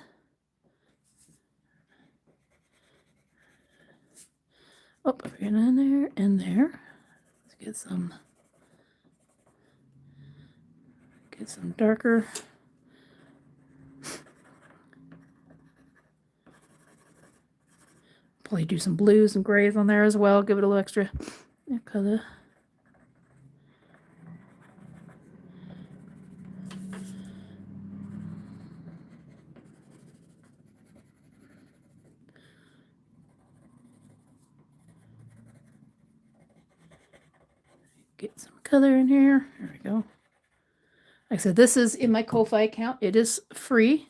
Oh, we're in there and there. Let's get some darker Probably do some blues and grays on there as well. Give it a little extra color. Get some color in here. There we go. Like I said, this is in my Ko-Fi account. It is free.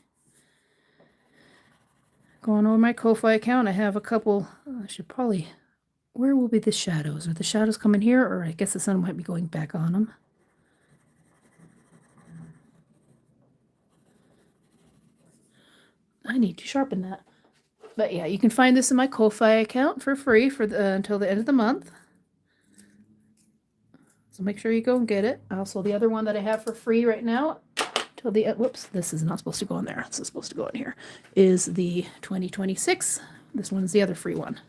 Going over my Ko-Fi account, I have a couple. I should probably. Where will be the shadows? Are the shadows coming here? Or I guess the sun might be going back on them. I need to sharpen that. But yeah, you can find this in my Ko-Fi account for free for until the end of the month. So make sure you go and get it. Also, the other one that I have for free right now, till the whoops, this is not supposed to go in there. This is supposed to go in here. Is the 2026. This one's the other free one.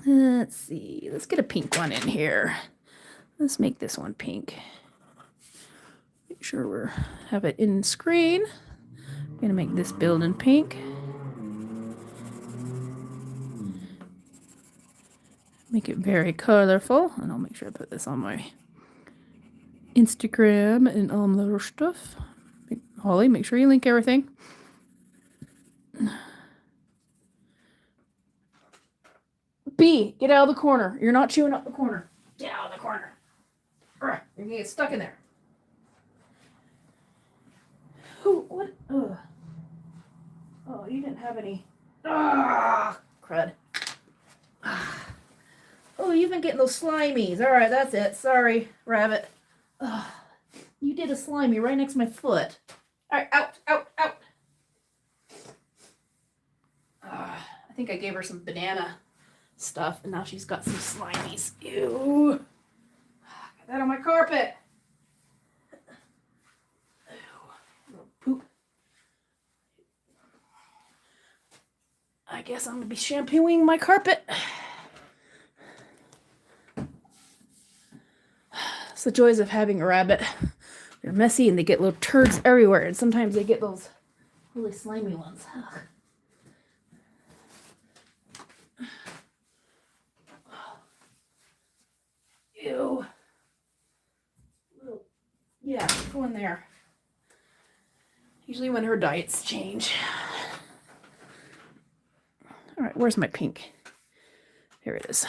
Let's see. Let's get a pink one in here. Let's make this one pink. Make sure we have it in screen. I'm gonna make this building pink. Make it very colorful, and I'll make sure I put this on my Instagram and all the other stuff. Holly, make sure you link everything. B, get out of the corner. You're not chewing up the corner. Get out of the corner. You're gonna get stuck in there. Who? What? Ugh. Oh, you didn't have any. Ah, crud. Ah. Oh, you've been getting those slimies. All right, that's it. Sorry, rabbit. Ugh. You did a slimy right next to my foot. All right, out, out, out. I think I gave her some banana stuff, and now she's got some slimies. Ew. Get that on my carpet. Ew. Poop. I guess I'm going to be shampooing my carpet. It's the joys of having a rabbit. They're messy and they get little turds everywhere, and sometimes they get those really slimy ones. Ew. Yeah, go in there. Usually when her diets change. All right, where's my pink? Here it is.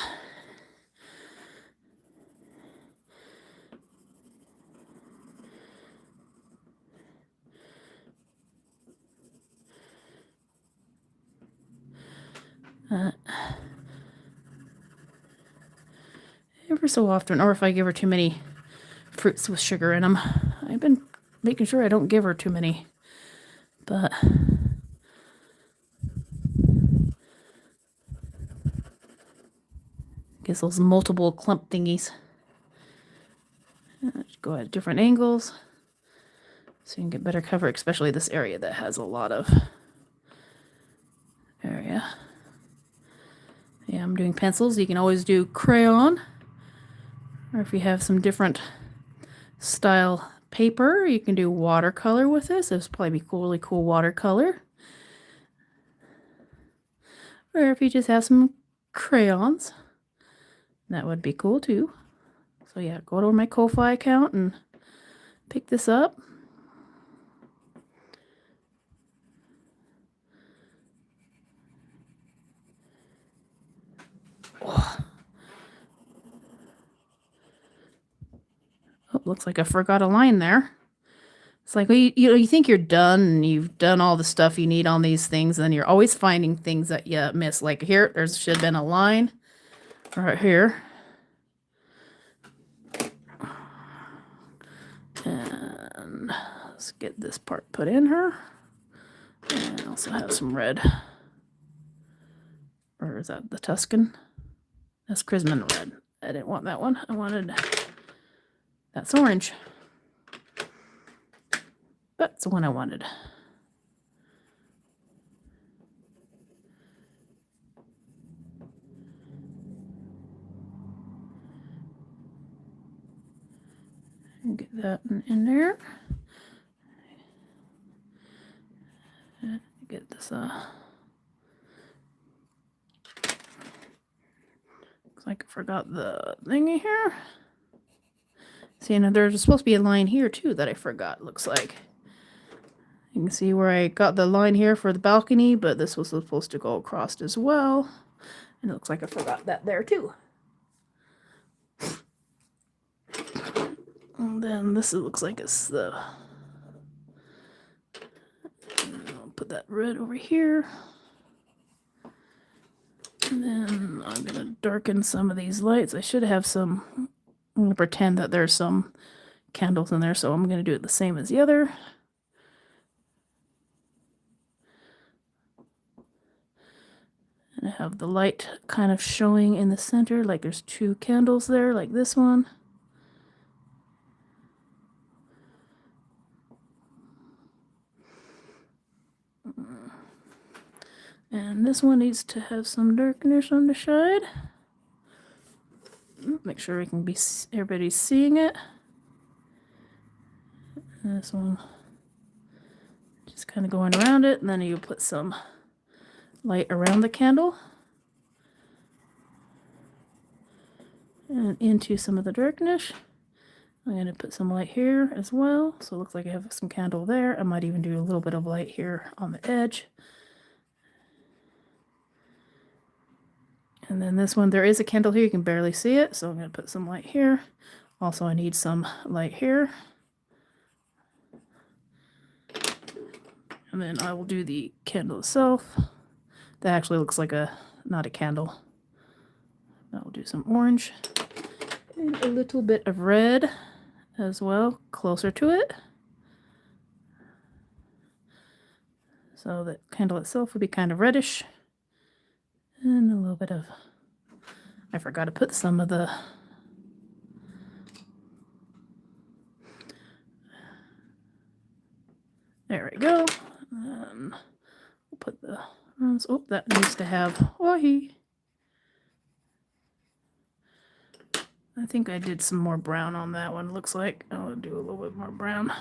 Ever so often, or if I give her too many fruits with sugar in them. I've been making sure I don't give her too many, but gets those multiple clump thingies. Go at different angles so you can get better cover, especially this area that has a lot of area. Yeah, I'm doing pencils. You can always do crayon, or if you have some different style paper, you can do watercolor with this. This would probably be cool, really cool watercolor. Or if you just have some crayons, that would be cool too. So yeah, go to my Ko-Fi account and pick this up. Oh, looks like I forgot a line there. It's like, well, you think you're done and you've done all the stuff you need on these things, and then you're always finding things that you miss. Like here, there should have been a line right here. And let's get this part put in her. And also have some red. Or is that the Tuscan? That's Chrisman red. I didn't want that one. I wanted, that's orange. That's the one I wanted. And get that in there. get this, looks like I forgot the thingy here. See, now there's supposed to be a line here too that I forgot, looks like. You can see where I got the line here for the balcony, but this was supposed to go across as well. And it looks like I forgot that there too. And then this looks like it's the... I'll put that red over here. And then I'm going to darken some of these lights. I should have some... I'm going to pretend that there's some candles in there, so I'm going to do it the same as the other. And I have the light kind of showing in the center, like there's 2 candles there, like this one. And this one needs to have some darkness on the side. Make sure we can be everybody's seeing it. And this one just kind of going around it, and then you put some light around the candle and into some of the darkness. I'm going to put some light here as well, so it looks like I have some candle there. I might even do a little bit of light here on the edge. And then this one, there is a candle here, you can barely see it, so I'm going to put some light here. Also, I need some light here. And then I will do the candle itself. That actually looks like not a candle. I will do some orange and a little bit of red as well, closer to it. So the candle itself would be kind of reddish. And a little bit of, I forgot to put some of the, there we go. We'll put the, oh, that needs to have, I think I did some more brown on that one, looks like. I'll do a little bit more brown.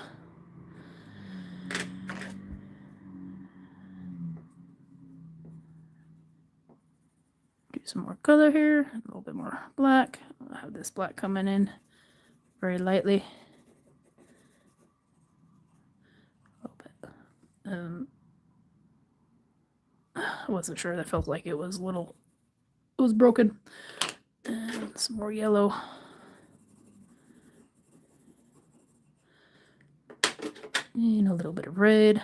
Do some more color here, a little bit more black. I'll have this black coming in very lightly. A little bit. I wasn't sure. That felt like it was it was broken. And some more yellow. And a little bit of red.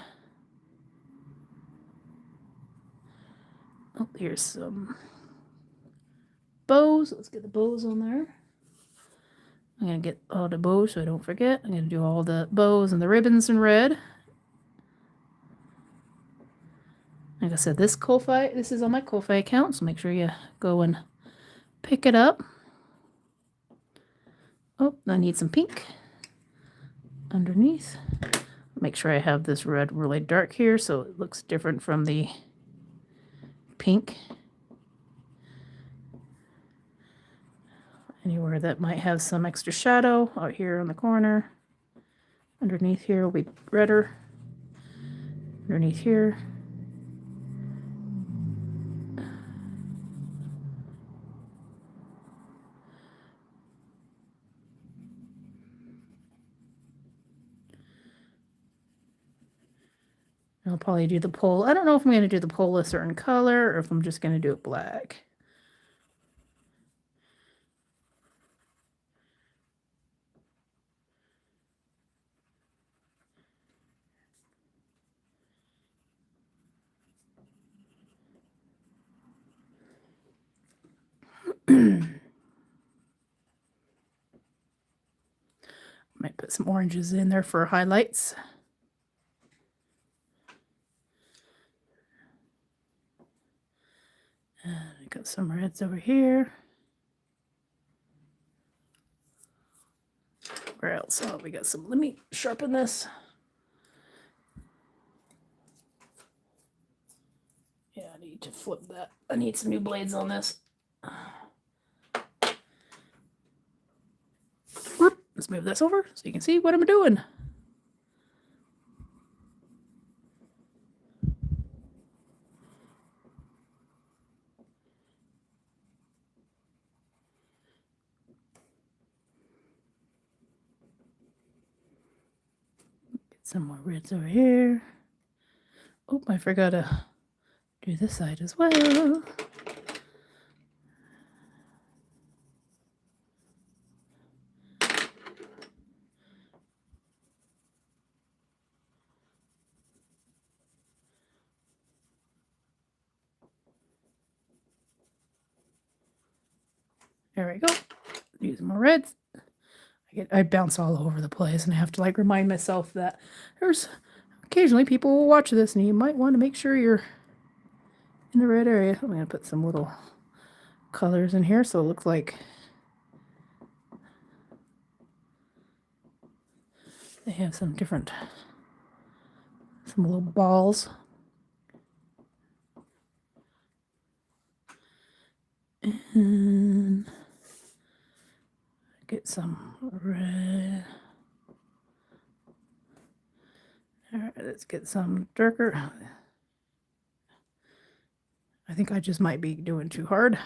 Oh, here's some bows. Let's get the bows on there. I'm going to get all the bows so I don't forget. I'm going to do all the bows and the ribbons in red. Like I said, this Ko-Fi, this is on my Ko-Fi account, so make sure you go and pick it up. Oh, I need some pink underneath. Make sure I have this red really dark here so it looks different from the pink. Anywhere that might have some extra shadow, out here on the corner. Underneath here will be redder. Underneath here. I'll probably do the pole. I don't know if I'm going to do the pole a certain color or if I'm just going to do it black. Might put some oranges in there for highlights. And I got some reds over here. Where else? Oh, we got some. Let me sharpen this. Yeah, I need to flip that. I need some new blades on this. Let's move this over so you can see what I'm doing. some more reds over here. Oh, I forgot to do this side as well. There we go. Use more reds. I bounce all over the place, and I have to like remind myself that there's occasionally people will watch this, and you might want to make sure you're in the red area. I'm going to put some little colors in here so it looks like they have some little balls. And get some red. All right, let's get some darker. I think I just might be doing too hard.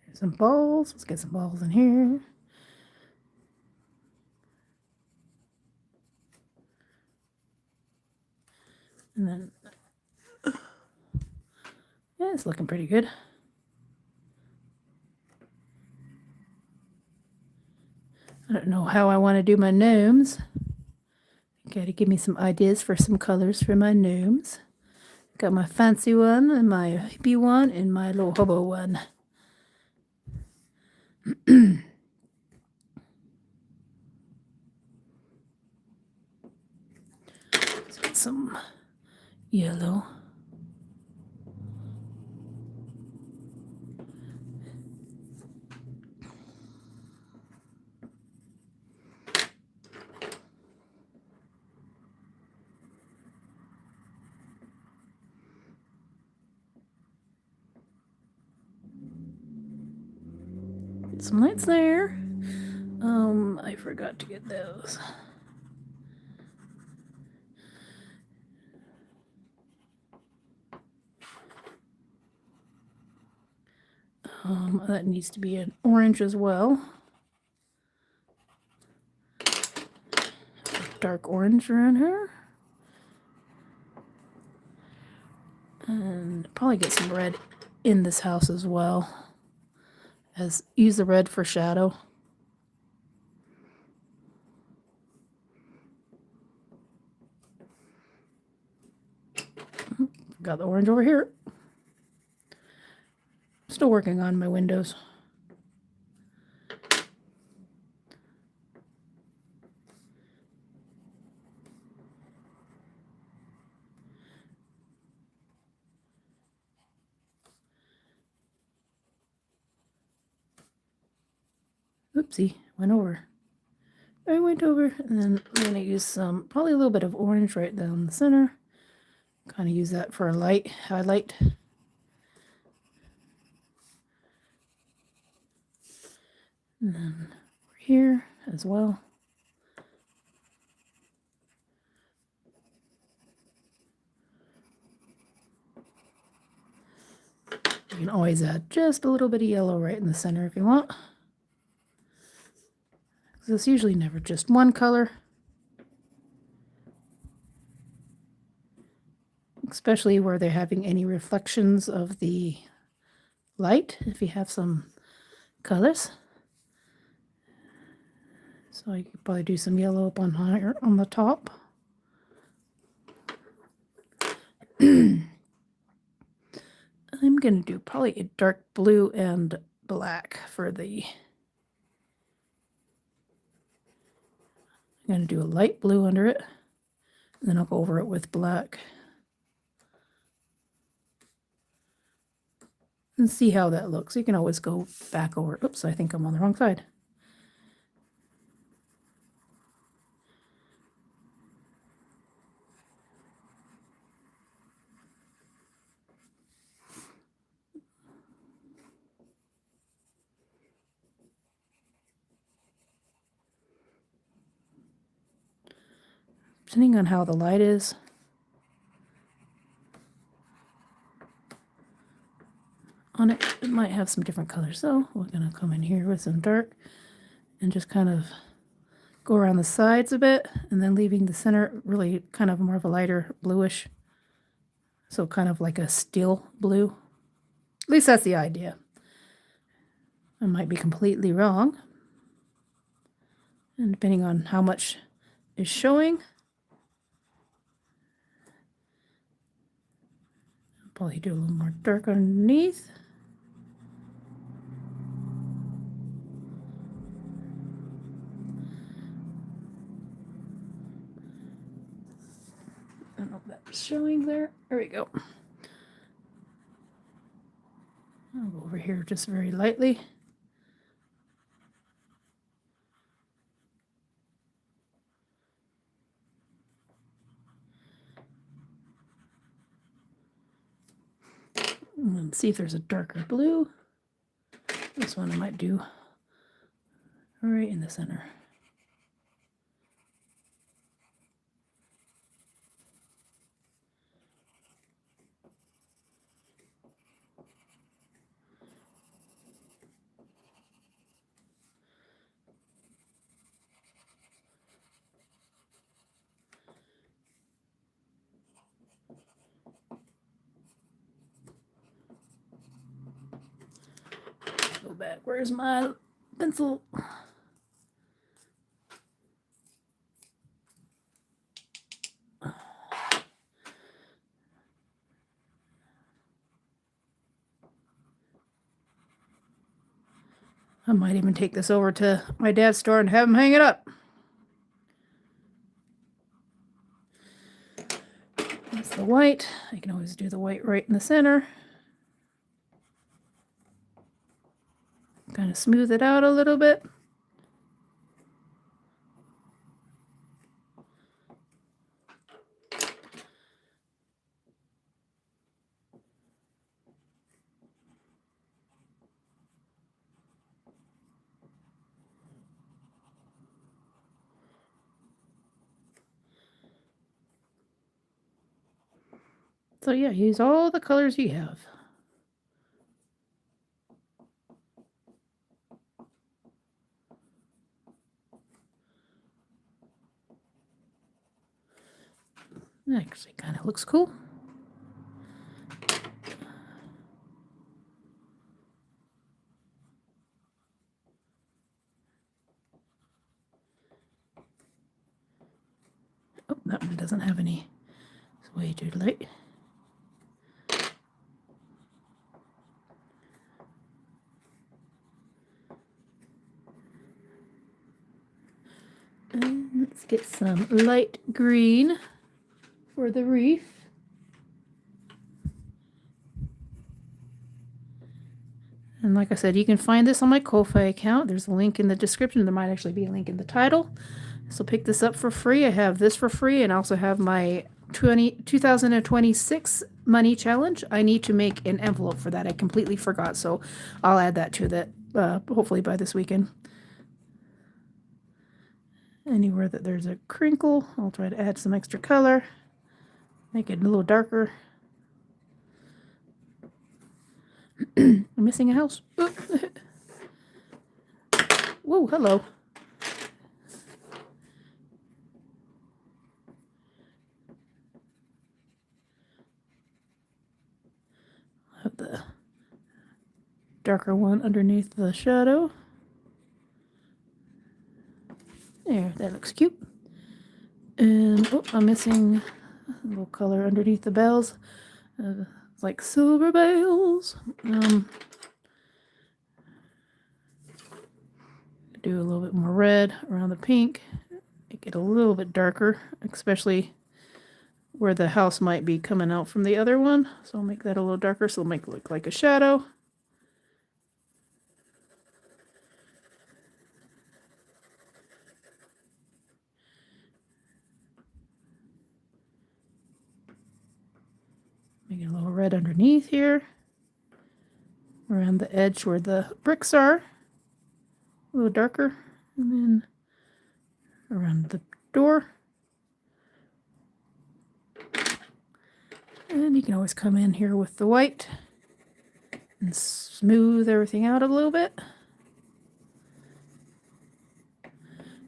There's some balls. Let's get some balls in here. And then, yeah, it's looking pretty good. I don't know how I want to do my gnomes. Gotta give me some ideas for some colors for my gnomes. Got my fancy one, and my hippie one, and my little hobo one. Let's get some yellow. Get some lights there. I forgot to get those. That needs to be an orange as well. Dark orange around here. And probably get some red in this house as well. Use the red for shadow. Got the orange over here. Still working on my windows. Oopsie, went over. I went over, and then I'm going to use probably a little bit of orange right down the center. Kind of use that for a light highlight. And then over here as well. You can always add just a little bit of yellow right in the center if you want. It's usually never just one color. Especially where they're having any reflections of the light, if you have some colors. So you could probably do some yellow up on higher on the top. I'm going to do probably a dark blue and black for the... I'm going to do a light blue under it, and then I'll go over it with black. And see how that looks. You can always go back over. Oops, I think I'm on the wrong side. Depending on how the light is. on it. It might have some different colors. So we're going to come in here with some dark and just kind of go around the sides a bit, and then leaving the center really kind of more of a lighter bluish. So kind of like a steel blue. At least that's the idea. I might be completely wrong. And depending on how much is showing, I'll probably do a little more dark underneath. I don't know if that's showing there. There we go. I'll go over here just very lightly. And see if there's a darker blue. This one I might do right in the center. Go back. Where's my pencil? I might even take this over to my dad's store and have him hang it up. That's the white. I can always do the white right in the center. Kind of smooth it out a little bit. So yeah, use all the colors you have. Actually kind of looks cool. Oh, that one doesn't have any. It's way too light. And let's get some light green for the reef. And like I said, you can find this on my Ko-Fi account. There's a link in the description. There might actually be a link in the title. So pick this up for free. I have this for free, and I also have my 2026 money challenge. I need to make an envelope for that. I completely forgot, so I'll add that to that hopefully by this weekend. Anywhere that there's a crinkle, I'll try to add some extra color, make it a little darker. I'm missing a house. Whoa, hello. I have the darker one underneath the shadow. There, that looks cute. And oh, I'm missing a little color underneath the bells. It's like silver bells. Do a little bit more red around the pink. Make it a little bit darker, especially where the house might be coming out from the other one. So I'll make that a little darker so it'll make it look like a shadow. Make it a little red underneath here. Around the edge where the bricks are. A little darker. And then around the door. And you can always come in here with the white. and smooth everything out a little bit.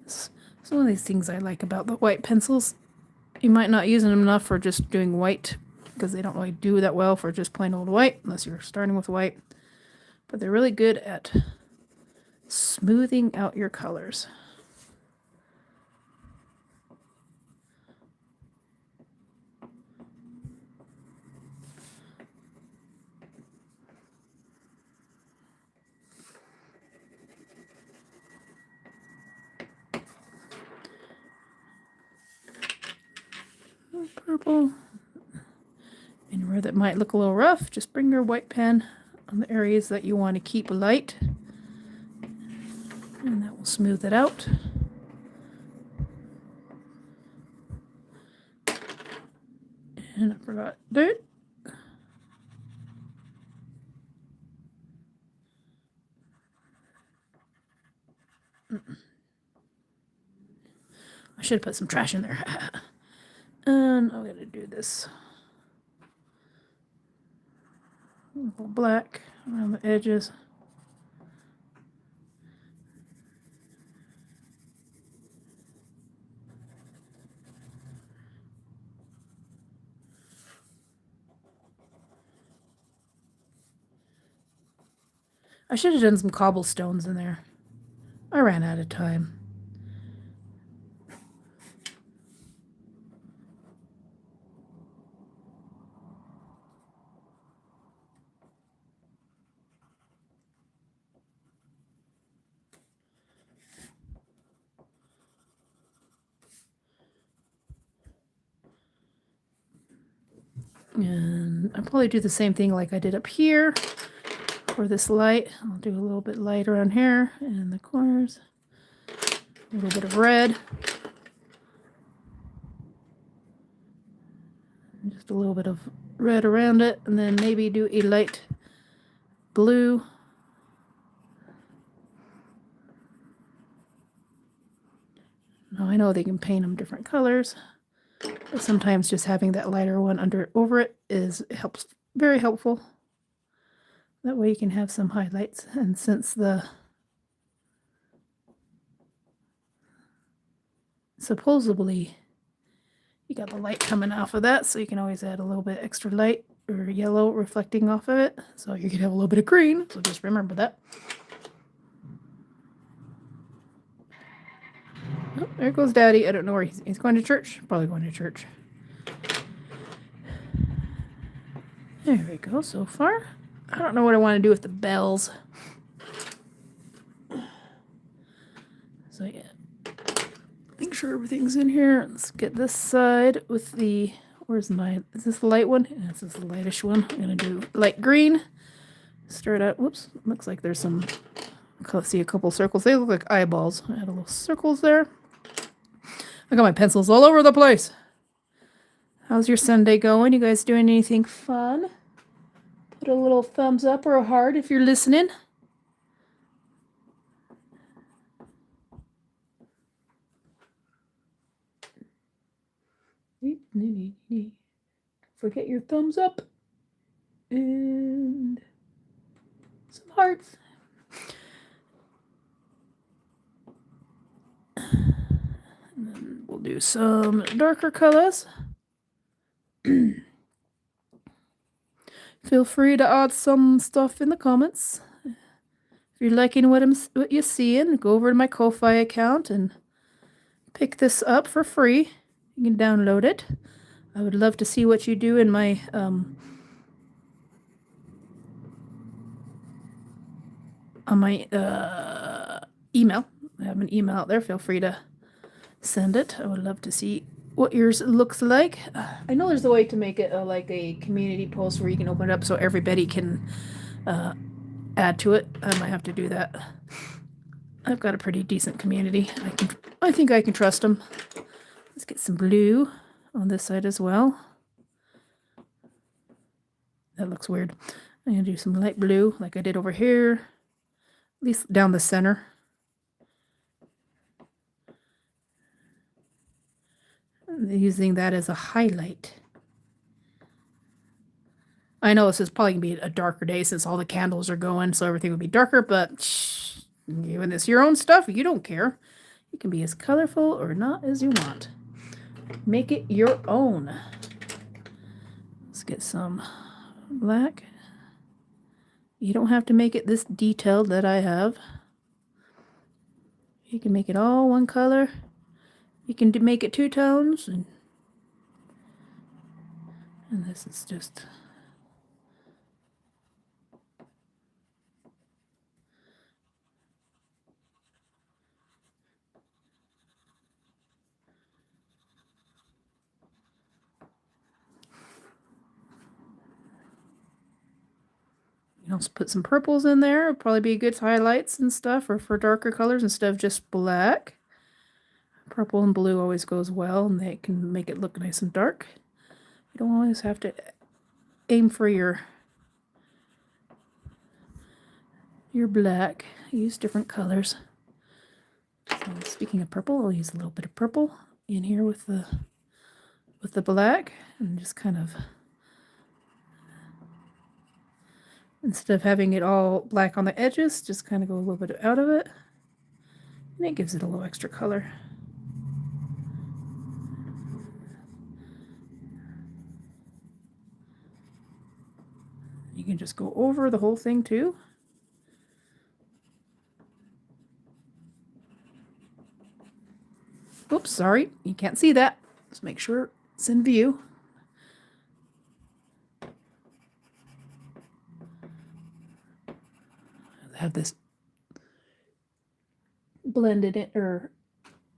It's one of these things I like about the white pencils. You might not use them enough for just doing white because they don't really do that well for just plain old white unless you're starting with white. But they're really good at smoothing out your colors. Purple. Anywhere that might look a little rough, just bring your white pen on the areas that you want to keep light, and that will smooth it out. And I forgot dirt. I should have put some trash in there. And I'm gonna do this a little black around the edges. I should have done some cobblestones in there. I ran out of time. And I'll probably do the same thing like I did up here for this light. I'll do a little bit light around here in the corners. A little bit of red. Just a little bit of red around it, and then maybe do a light blue. Now I know they can paint them different colors, but sometimes just having that lighter one over it helps, very helpful. That way you can have some highlights, and since supposedly you got the light coming off of that, so you can always add a little bit extra light or yellow reflecting off of it, so you could have a little bit of green, so just remember that. Oh, there goes Daddy. I don't know where he's going to church. Probably going to church. There we go so far. I don't know what I want to do with the bells. So yeah, make sure everything's in here. Let's get this side with the, is this the light one? Yeah, this is the lightish one. I'm going to do light green. Start out, whoops, looks like there's some, see a couple circles. They look like eyeballs. I had a little circles there. I got my pencils all over the place. How's your Sunday going? You guys doing anything fun? Put a little thumbs up or a heart if you're listening. Forget your thumbs up. And some hearts. And then we'll do some darker colors. Feel free to add some stuff in the comments. If you're liking what you're seeing, go over to my Ko-Fi account and pick this up for free. You can download it. I would love to see what you do in my on my email. I have an email out there. Feel free to send it. I would love to see what yours looks like. I know there's a way to make it like a community post where you can open it up so everybody can add to it. I might have to do that. I've got a pretty decent community. I think I can trust them. Let's get some blue on this side as well. That looks weird. I'm going to do some light blue like I did over here, at least down the center. Using that as a highlight. I know this is probably going to be a darker day since all the candles are going, so everything will be darker, but given this your own stuff, you don't care. You can be as colorful or not as you want. Make it your own. Let's get some black. You don't have to make it this detailed that I have. You can make it all one color. You can make it two tones, and this is just... You know, put some purples in there. It'll probably be good highlights and stuff, or for darker colors instead of just black. Purple and blue always goes well, and they can make it look nice and dark. You don't always have to aim for your black. Use different colors. So speaking of purple, I'll use a little bit of purple in here with the black, and just kind of, instead of having it all black on the edges, just kind of go a little bit out of it, and it gives it a little extra color. You can just go over the whole thing too. Oops, sorry, you can't see that. Just make sure it's in view. I have this blended in or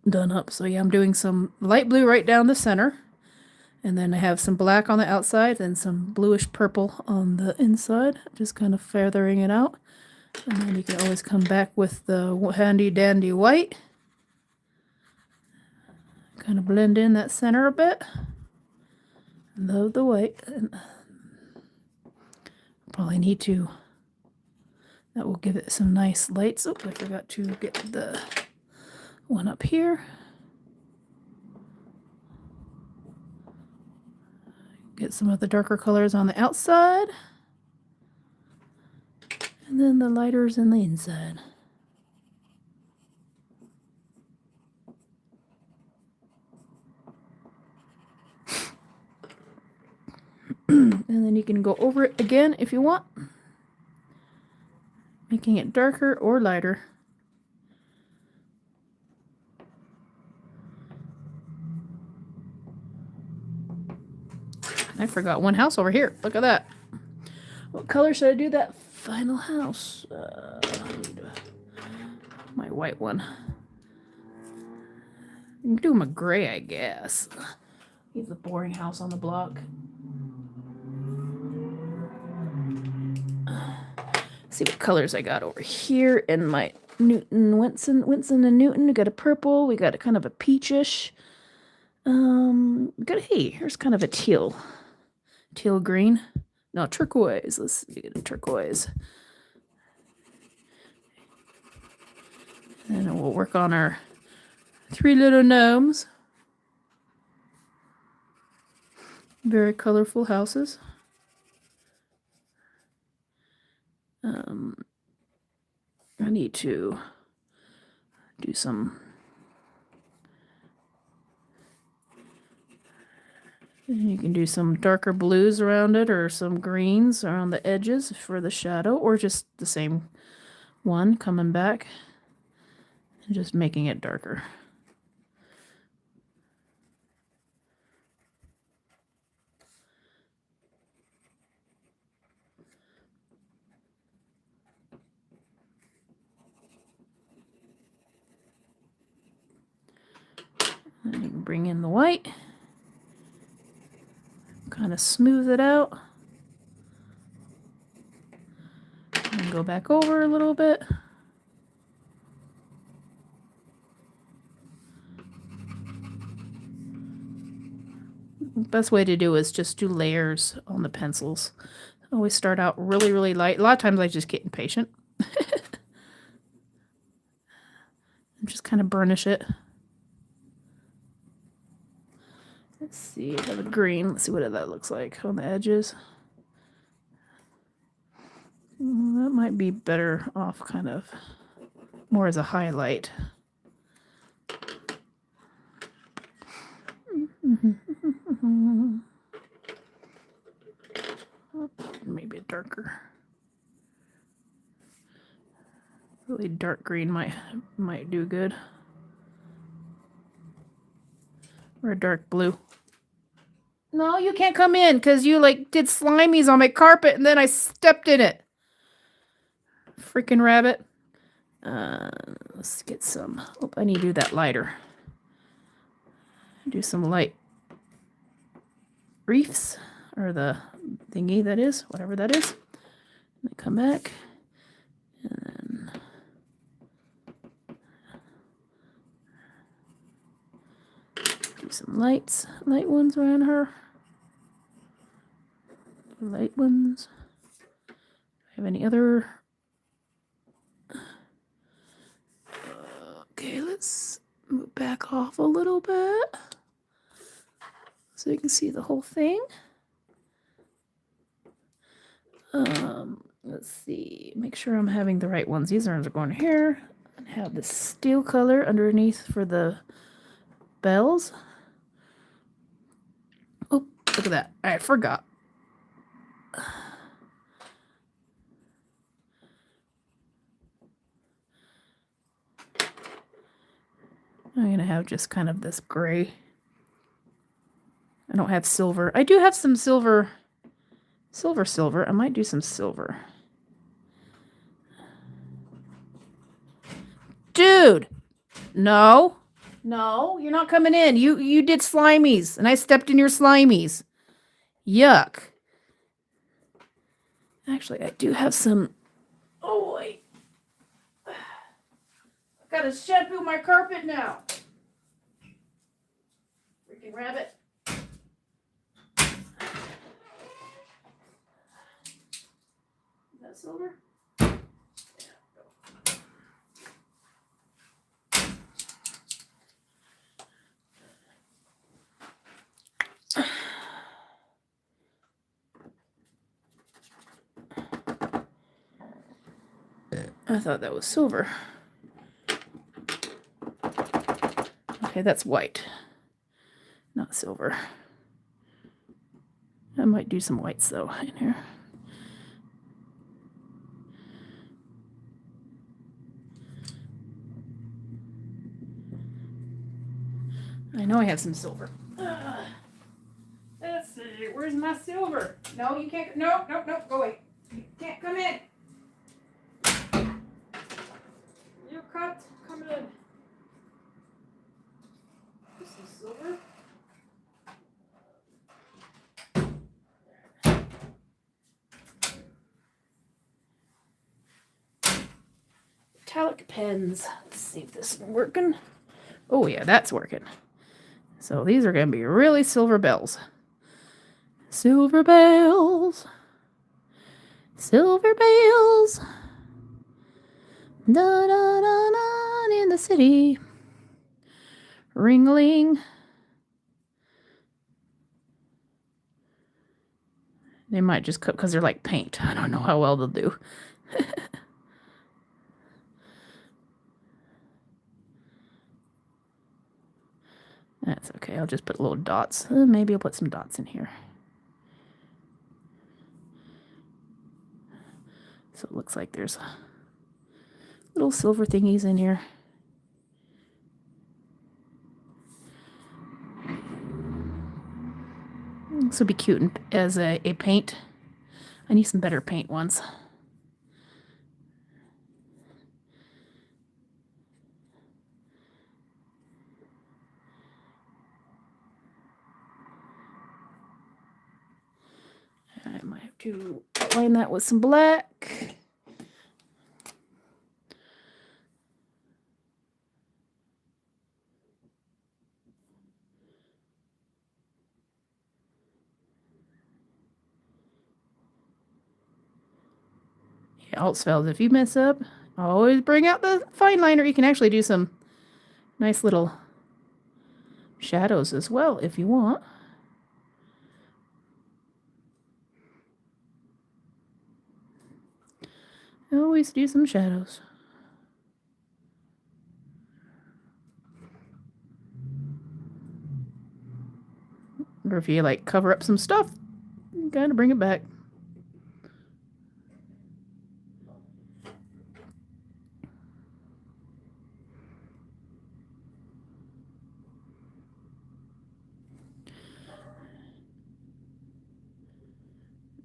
done up. So yeah, I'm doing some light blue right down the center. And then I have some black on the outside and some bluish purple on the inside, just kind of feathering it out. And then you can always come back with the handy dandy white. Kind of blend in that center a bit. Love the white. And probably need to, that will give it some nice lights. Oh, I forgot to get the one up here. Get some of the darker colors on the outside, and then the lighters in the inside. And then you can go over it again if you want, making it darker or lighter. I forgot one house over here. Look at that. What color should I do that final house? My white one. I can do my gray, I guess. He's the boring house on the block. See what colors I got over here in my Newton, Winston and Newton. We got a purple. We got a kind of a peachish. We got here's kind of a teal green. No, turquoise. Let's get a turquoise. And then we'll work on our three little gnomes. Very colorful houses. I need to do some. You can do some darker blues around it, or some greens around the edges for the shadow, or just the same one coming back and just making it darker. And you can bring in the white. Kind of smooth it out. And go back over a little bit. The best way to do is just do layers on the pencils. Always start out really, really light. A lot of times I just get impatient. And just kind of burnish it. Let's see, I have a green. Let's see what that looks like on the edges. That might be better off kind of more as a highlight. Maybe a darker. Really dark green might do good. Or a dark blue. No, you can't come in because you like did slimies on my carpet and then I stepped in it. Freaking rabbit. Let's get some. Oh, I need to do that lighter. Do some light reefs, or the thingy that is, whatever that is. And come back, and then do some light ones around her. Light ones. Do I have any other? Okay, let's move back off a little bit so you can see the whole thing. Let's see, make sure I'm having the right ones. These ones are going here, and have this steel color underneath for the bells. Oh, look at that. I forgot. I'm going to have just kind of this gray. I don't have silver. I do have some silver. Silver. I might do some silver. Dude! No, you're not coming in. You did slimies, and I stepped in your slimies. Yuck. Actually, I do have some. Oh, wait. I've got to shampoo my carpet now. Freaking rabbit. Is that silver? I thought that was silver. Okay, that's white, not silver. I might do some whites though in here. I know I have some silver. Let's see, where's my silver? No, you can't. No, go away. You can't come in. You're cut. Come in. There's some silver. Metallic pens. Let's see if this is working. Oh yeah, that's working. So these are going to be really silver bells. Silver bells. Silver bells. Da da da da in the city. Ringling. They might just cook because they're like paint. I don't know how well they'll do. That's okay. I'll just put little dots. Maybe I'll put some dots in here. So it looks like there's little silver thingies in here. This will be cute as a paint. I need some better paint ones. I might have to outline that with some black. Alt spells. If you mess up, always bring out the fine liner. You can actually do some nice little shadows as well if you want. Always do some shadows. Or if you like cover up some stuff, you gotta bring it back.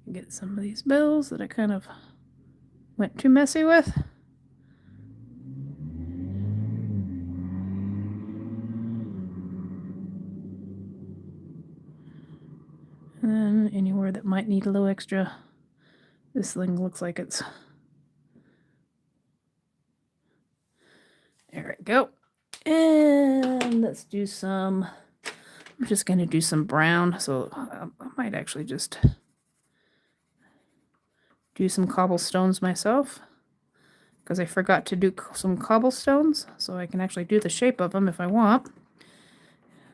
Get some of these bills that I kind of went too messy with. And then anywhere that might need a little extra. This thing looks like it's... There we go. And let's do some... I'm just going to do some brown, so I might actually just do some cobblestones myself, because I forgot to do some cobblestones, so I can actually do the shape of them if I want.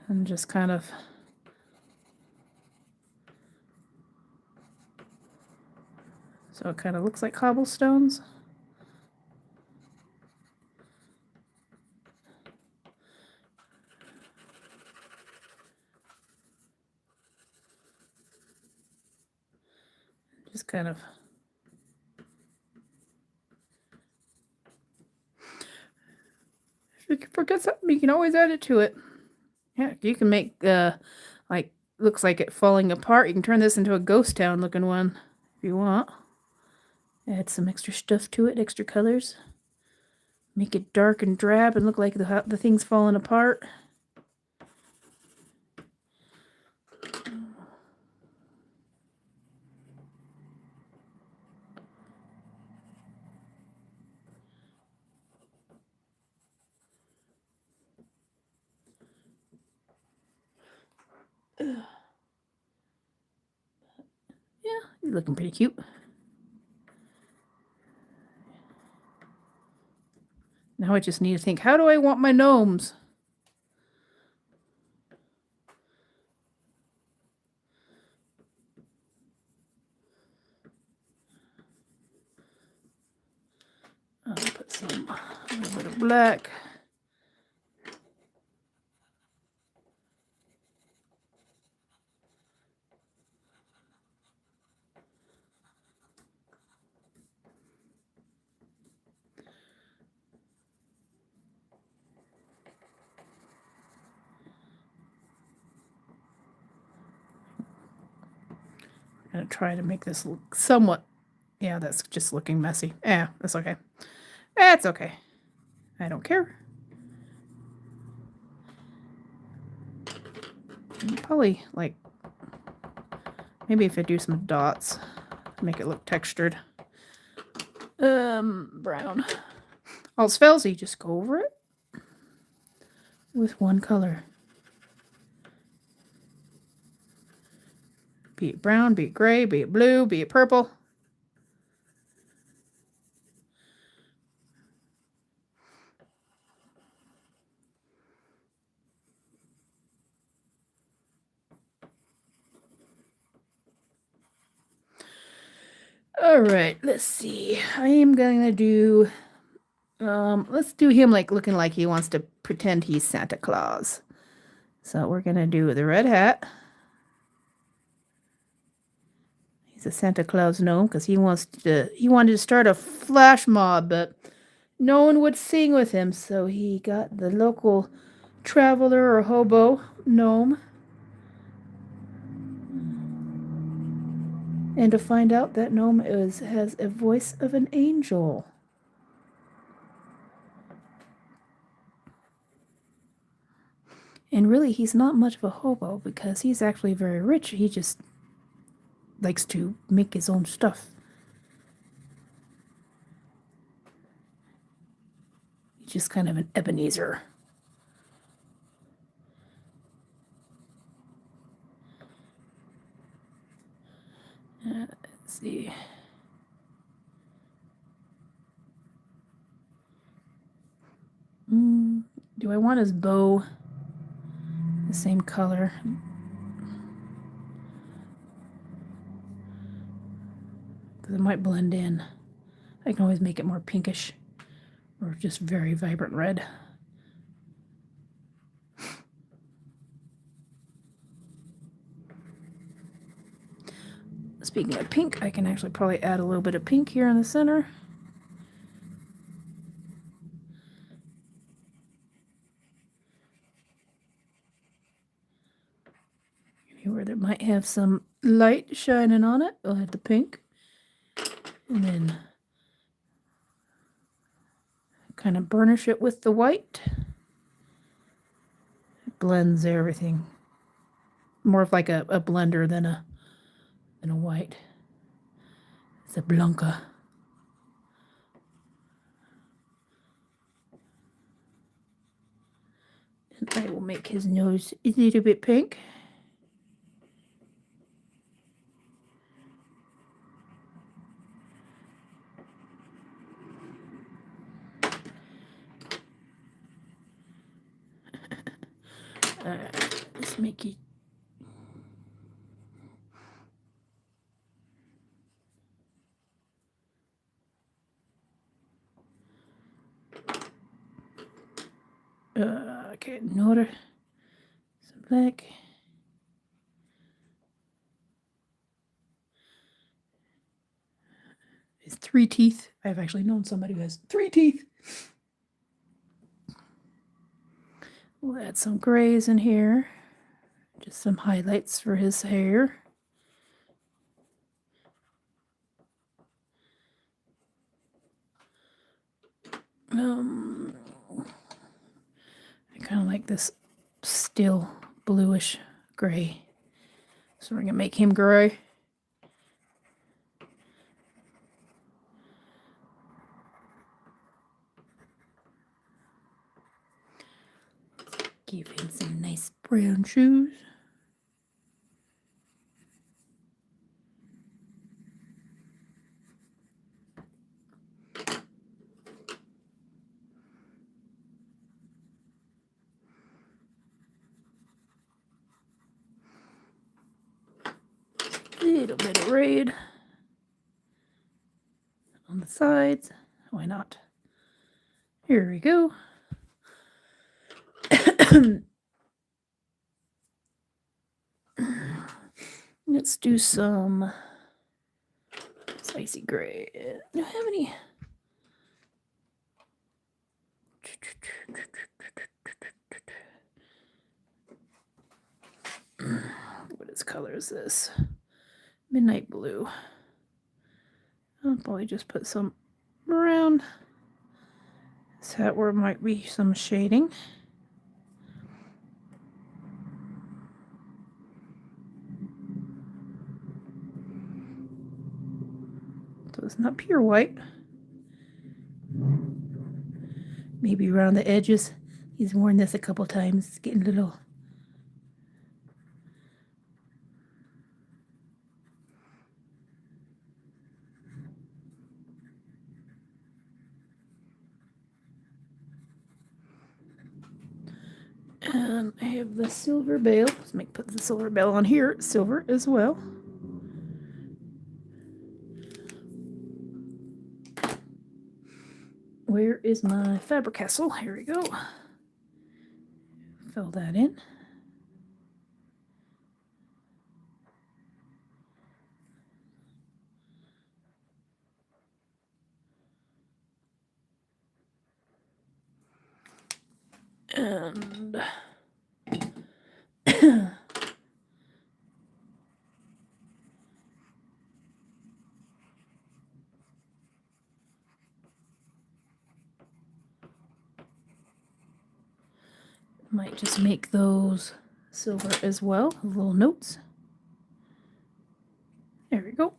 And just kind of... So it kind of looks like cobblestones. Just kind of... If you forget something, you can always add it to it. Yeah, you can make, like, looks like it falling apart. You can turn this into a ghost town looking one if you want. Add some extra stuff to it, extra colors. Make it dark and drab and look like the thing's falling apart. Yeah, you're looking pretty cute. Now I just need to think, how do I want my gnomes? I'll put a little bit of black. I'm going to try to make this look somewhat... Yeah, that's just looking messy. Yeah, that's okay. That's okay. I don't care. Probably, like, maybe if I do some dots, make it look textured. Brown. All spells, you just go over it with one color. Be it brown, be it gray, be it blue, be it purple. All right, let's see. I am going to do, let's do him like looking like he wants to pretend he's Santa Claus. So we're going to do the red hat. He's a Santa Claus gnome because he wanted to start a flash mob, but no one would sing with him, so he got the local traveler or hobo gnome. And to find out, that gnome has a voice of an angel. And really, he's not much of a hobo because he's actually very rich. He just likes to make his own stuff. He's just kind of an Ebenezer. Let's see. Do I want his bow the same color? Because it might blend in. I can always make it more pinkish or just very vibrant red. Speaking of pink, I can actually probably add a little bit of pink here in the center. Where there might have some light shining on it, I'll add the pink. And then kind of burnish it with the white. It blends everything. More of like a blender than a white. It's a Blanca. And I will make his nose a little bit pink. Alright, let's make it. Okay, another some black. It's 3 teeth. I've actually known somebody who has 3 teeth. We'll add some grays in here. Just some highlights for his hair. I kind of like this still bluish gray. So we're going to make him gray. Give him some nice brown shoes. Little bit of red on the sides. Why not? Here we go. Let's do some spicy gray. Do I have any? What color is this? Midnight blue. I'll probably just put some around. Is that where might be some shading? So it's not pure white. Maybe around the edges. He's worn this a couple times. It's getting a little. And I have the silver bale. Let's put the silver bale on here. Silver as well. Where is my Faber-Castell? Here we go. Fill that in. And might just make those silver as well, little notes. There we go.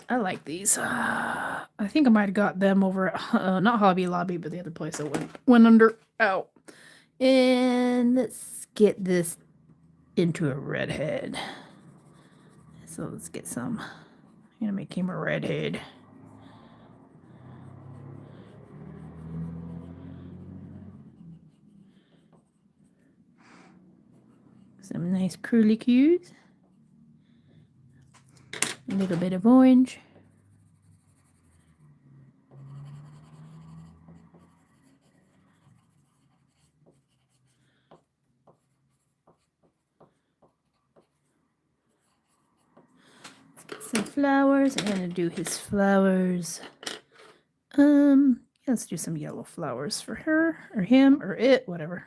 I like these. I think I might have got them over at, not Hobby Lobby, but the other place I went under. Ow. And let's get this into a redhead. So let's get some. I'm going to make him a redhead. Some nice curly cues. A little bit of orange. flowers. I'm gonna do his flowers. Let's do some yellow flowers for her, or him, or it, whatever.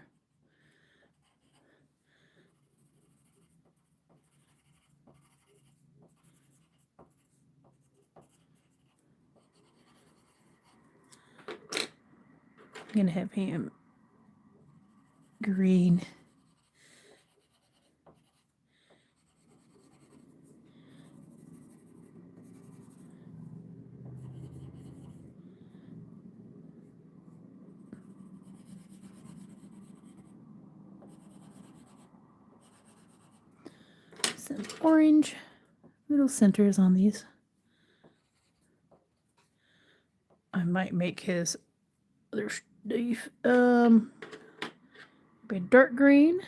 I'm gonna have him green. Some orange little centers on these. I might make his other leaf be dark green.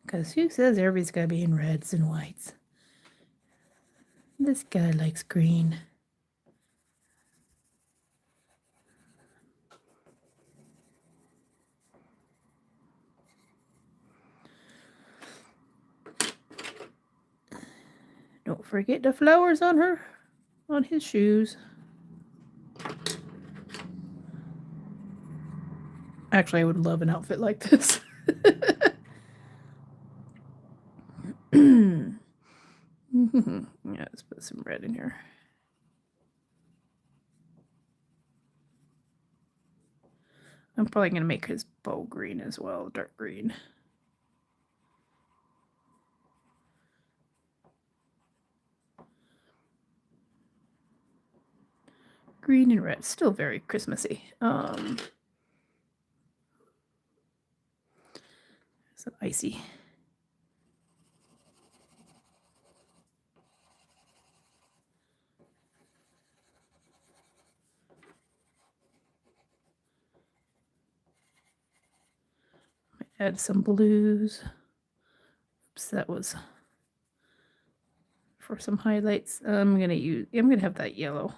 Because who says everybody's got to be in reds and whites? This guy likes green. Don't forget the flowers on his shoes. Actually, I would love an outfit like this. Yeah, let's put some red in here. I'm probably going to make his bow green as well, dark green. Green and red, still very Christmassy. So icy. Add some blues. Oops, that was for some highlights. I'm gonna have that yellow.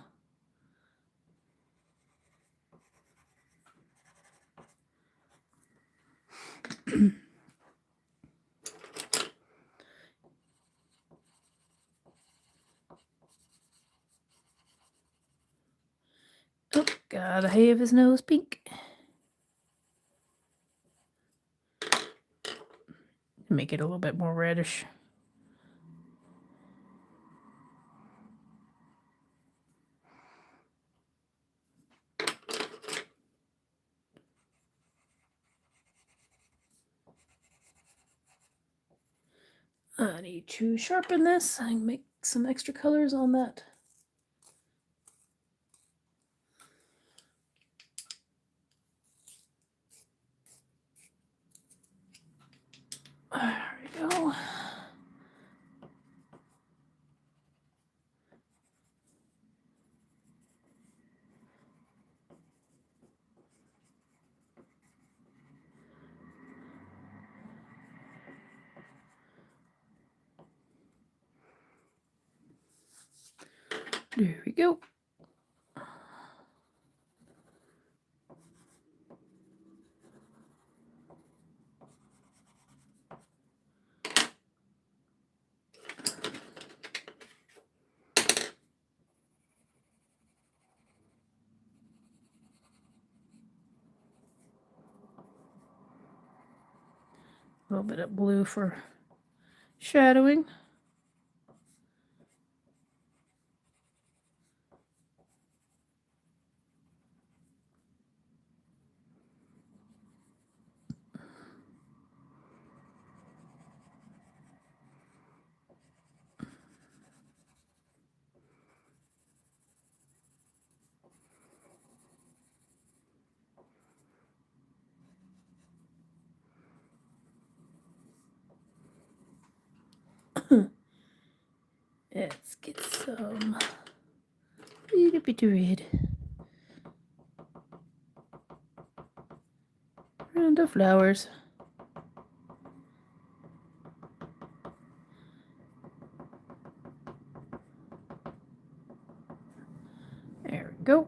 Oh, gotta have his nose pink. Make it a little bit more reddish. I need to sharpen this and make some extra colors on that. There we go. There we go. A little bit of blue for shadowing. Let's get some little bit of red around the flowers. There we go.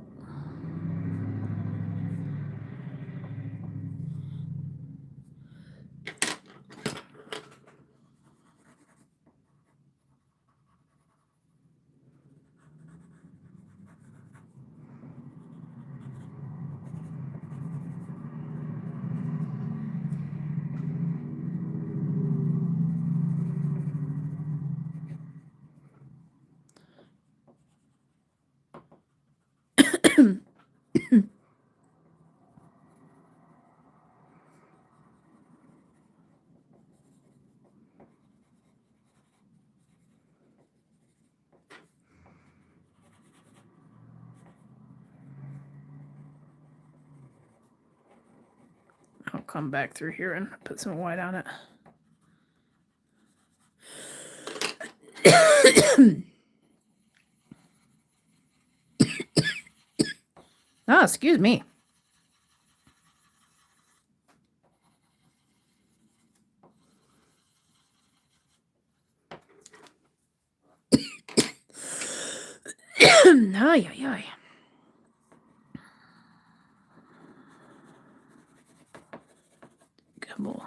come back through here and put some white on it. Ah, excuse me. Ay, ay, ay. Couple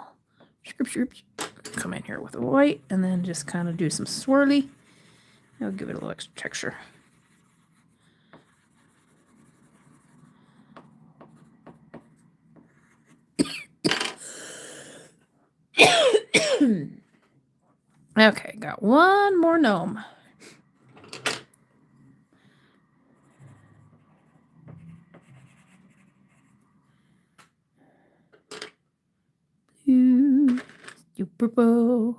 scriptures. Come in here with the white and then just kind of do some swirly. I'll give it a little extra texture. Okay, got one more gnome. You purple.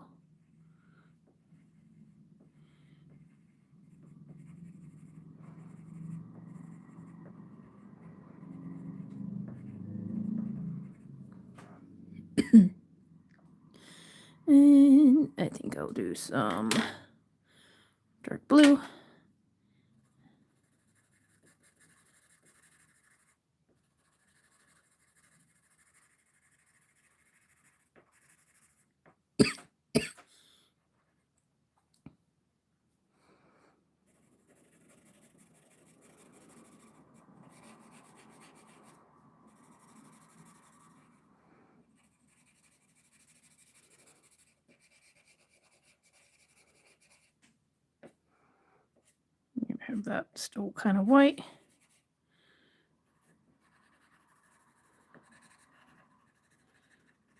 And I think I'll do some dark blue. Have that still kind of white.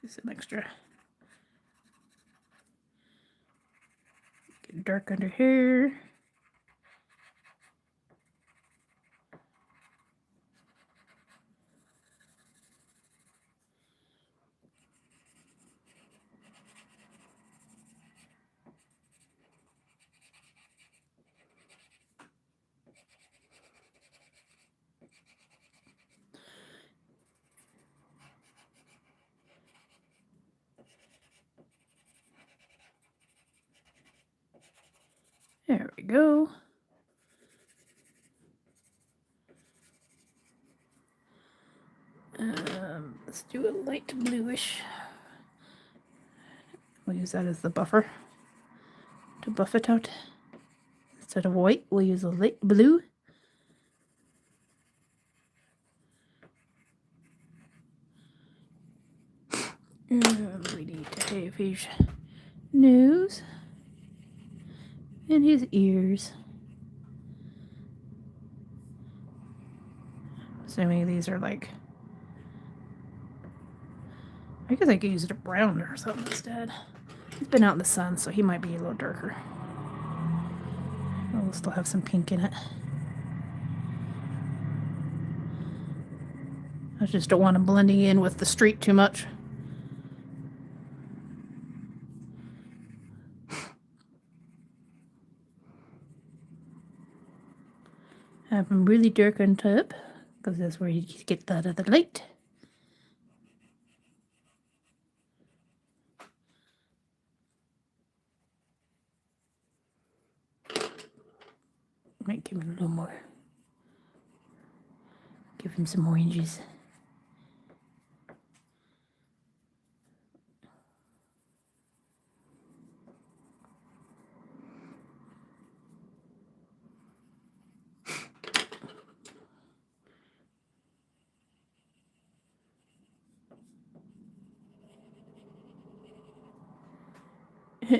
Just an extra. Get dark under here. There we go. Let's do a light bluish. We'll use that as the buffer to buff it out. Instead of white, we'll use a light blue. We need to have his nose and his ears. Assuming these are like, I guess I could use it a brown or something instead. He's been out in the sun, so he might be a little darker. We'll still have some pink in it. I just don't want him blending in with the street too much. Have him really dark on top, because that's where you get that other light. Might give him a little more. Give him some oranges.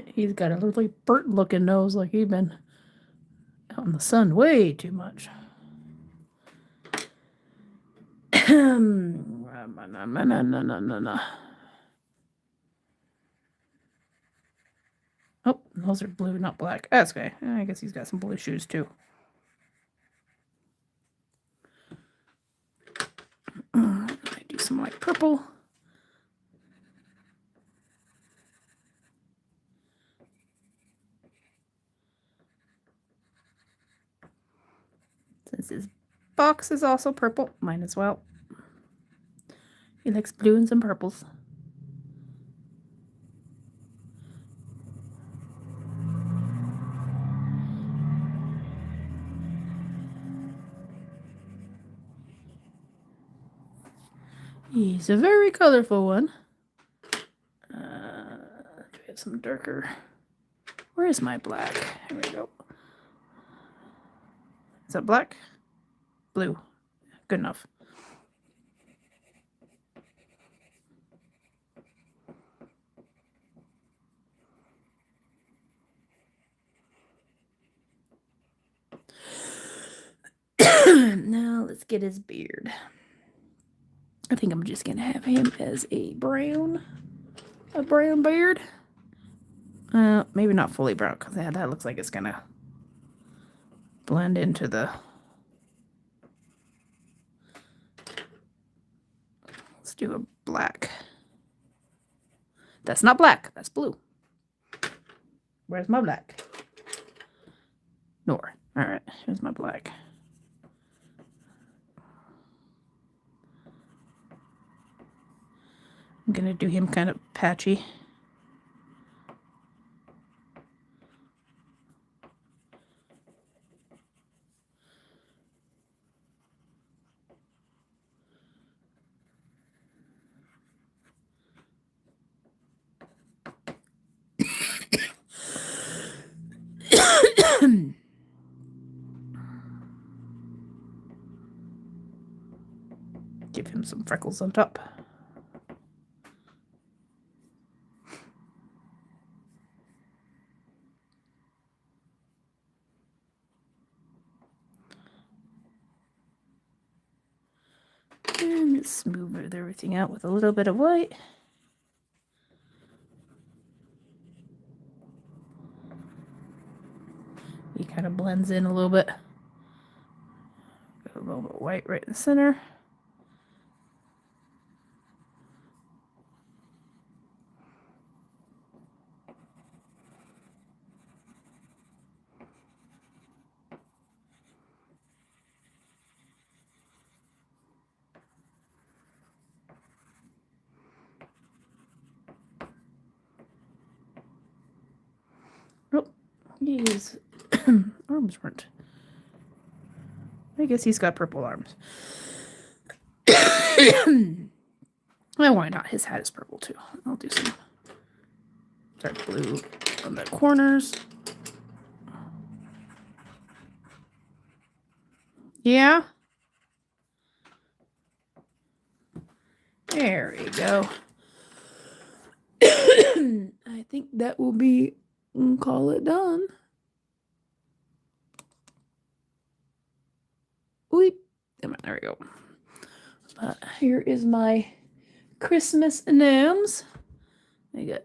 He's got a really burnt looking nose, like he's been out in the sun way too much. Oh, those are blue, not black. That's okay. I guess he's got some blue shoes too. I do some light purple. Since his box is also purple, mine as well. He likes blue and some purples. He's a very colorful one. Do we have some darker? Where is my black? Here we go. Is that black? Blue. Good enough. Now let's get his beard. I think I'm just gonna have him as a brown beard. Maybe not fully brown, because that looks like it's gonna blend into the. Let's do a black. That's not black, that's blue. Where's my black? Nor. Alright, here's my black. I'm gonna do him kind of patchy. Give him some freckles on top. And just smooth everything out with a little bit of white. He kind of blends in a little bit. Got a little bit of white right in the center. Oh, his arms weren't. I guess he's got purple arms. Well, why not? His hat is purple too. I'll do some dark blue on the corners. Yeah. There we go. I think that will be, call it done. Weep. There we go. Here is my Christmas gnomes. I got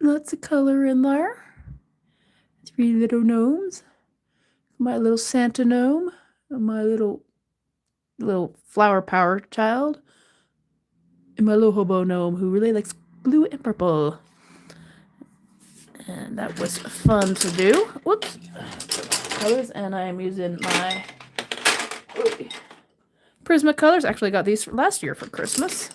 lots of color in there. 3 little gnomes. My little Santa gnome. And my little flower power child. And my little hobo gnome who really likes blue and purple. And that was fun to do. Whoops. Colors, and I'm using my Prismacolors. Actually got these last year for Christmas.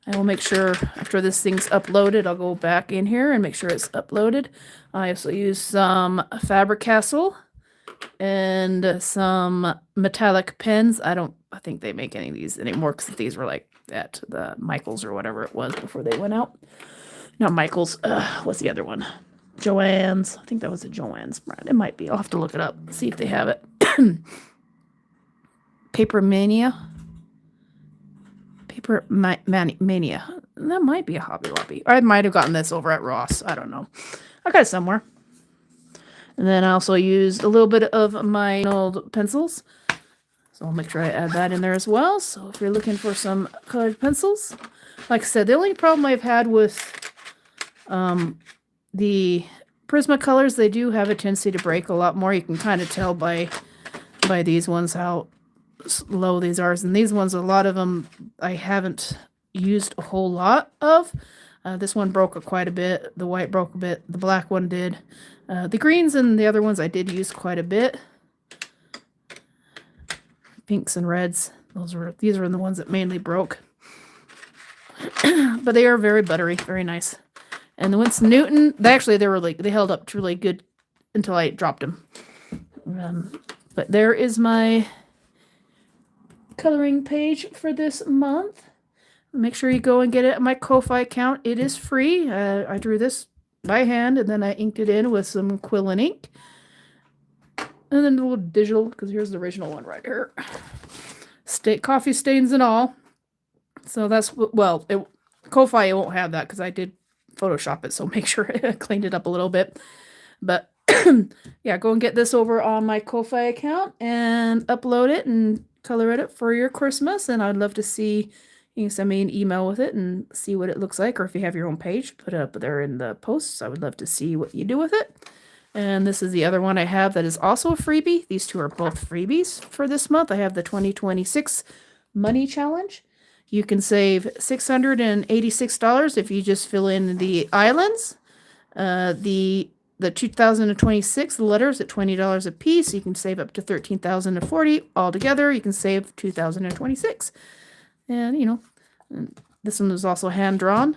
I will make sure after this thing's uploaded, I'll go back in here and make sure it's uploaded. I also use some Faber-Castell and some metallic pens. I think they make any of these anymore because these were like at the Michaels or whatever it was before they went out. Not Michaels. What's the other one? Joann's. I think that was a Joann's brand. It might be. I'll have to look it up, see if they have it. Paper Mania. Mania. That might be a Hobby Lobby. Or I might have gotten this over at Ross. I don't know. I got it somewhere. And then I also used a little bit of my old pencils. So I'll make sure I add that in there as well. So if you're looking for some colored pencils, like I said, the only problem I've had with the Prismacolors, they do have a tendency to break a lot more. You can kind of tell by these ones how low these are. And these ones, a lot of them I haven't used a whole lot of. This one broke quite a bit. The white broke a bit. The black one did. The greens and the other ones I did use quite a bit. Pinks and reds. These are the ones that mainly broke. But they are very buttery, very nice. And the Winston Newton, they held up truly good until I dropped them. But there is my coloring page for this month. Make sure you go and get it at my Ko-Fi account. It is free. I drew this by hand, and then I inked it in with some quill and ink. And then a little digital, because here's the original one right here. Coffee stains and all. So that's, well, Ko-Fi, it won't have that because I did Photoshop it, so make sure I cleaned it up a little bit. But yeah, go and get this over on my Ko-Fi account and upload it and color it for your Christmas. And I'd love to see, you can send me an email with it and see what it looks like. Or if you have your own page, put it up there in the posts. I would love to see what you do with it. And this is the other one I have that is also a freebie. These two are both freebies for this month. I have the 2026 Money Challenge. You can save $686 if you just fill in the islands. The 2026 letters at $20 a piece. You can save up to $13,040 altogether. You can save $2,026. And this one was also hand drawn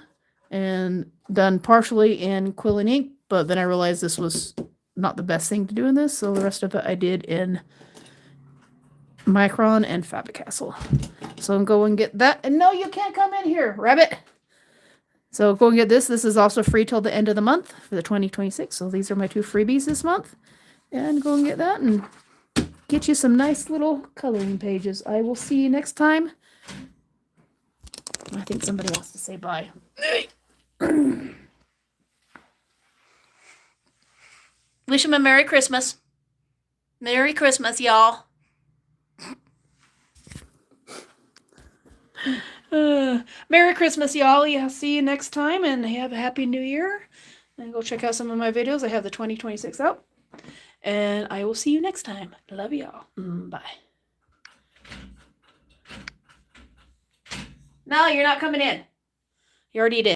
and done partially in quill and ink. But then I realized this was not the best thing to do in this, so the rest of it I did in Micron and Faber-Castell. So I'm going and get that. And no, you can't come in here, rabbit. So go and get this. This is also free till the end of the month for the 2026. So these are my two freebies this month. And go and get that and get you some nice little coloring pages. I will see you next time. I think somebody wants to say bye. Wish him a Merry Christmas. Merry Christmas, y'all. Merry Christmas, y'all. Yeah, see you next time and have a Happy New Year. And go check out some of my videos. I have the 2026 out. And I will see you next time. Love y'all. Bye. No, you're not coming in. You already did.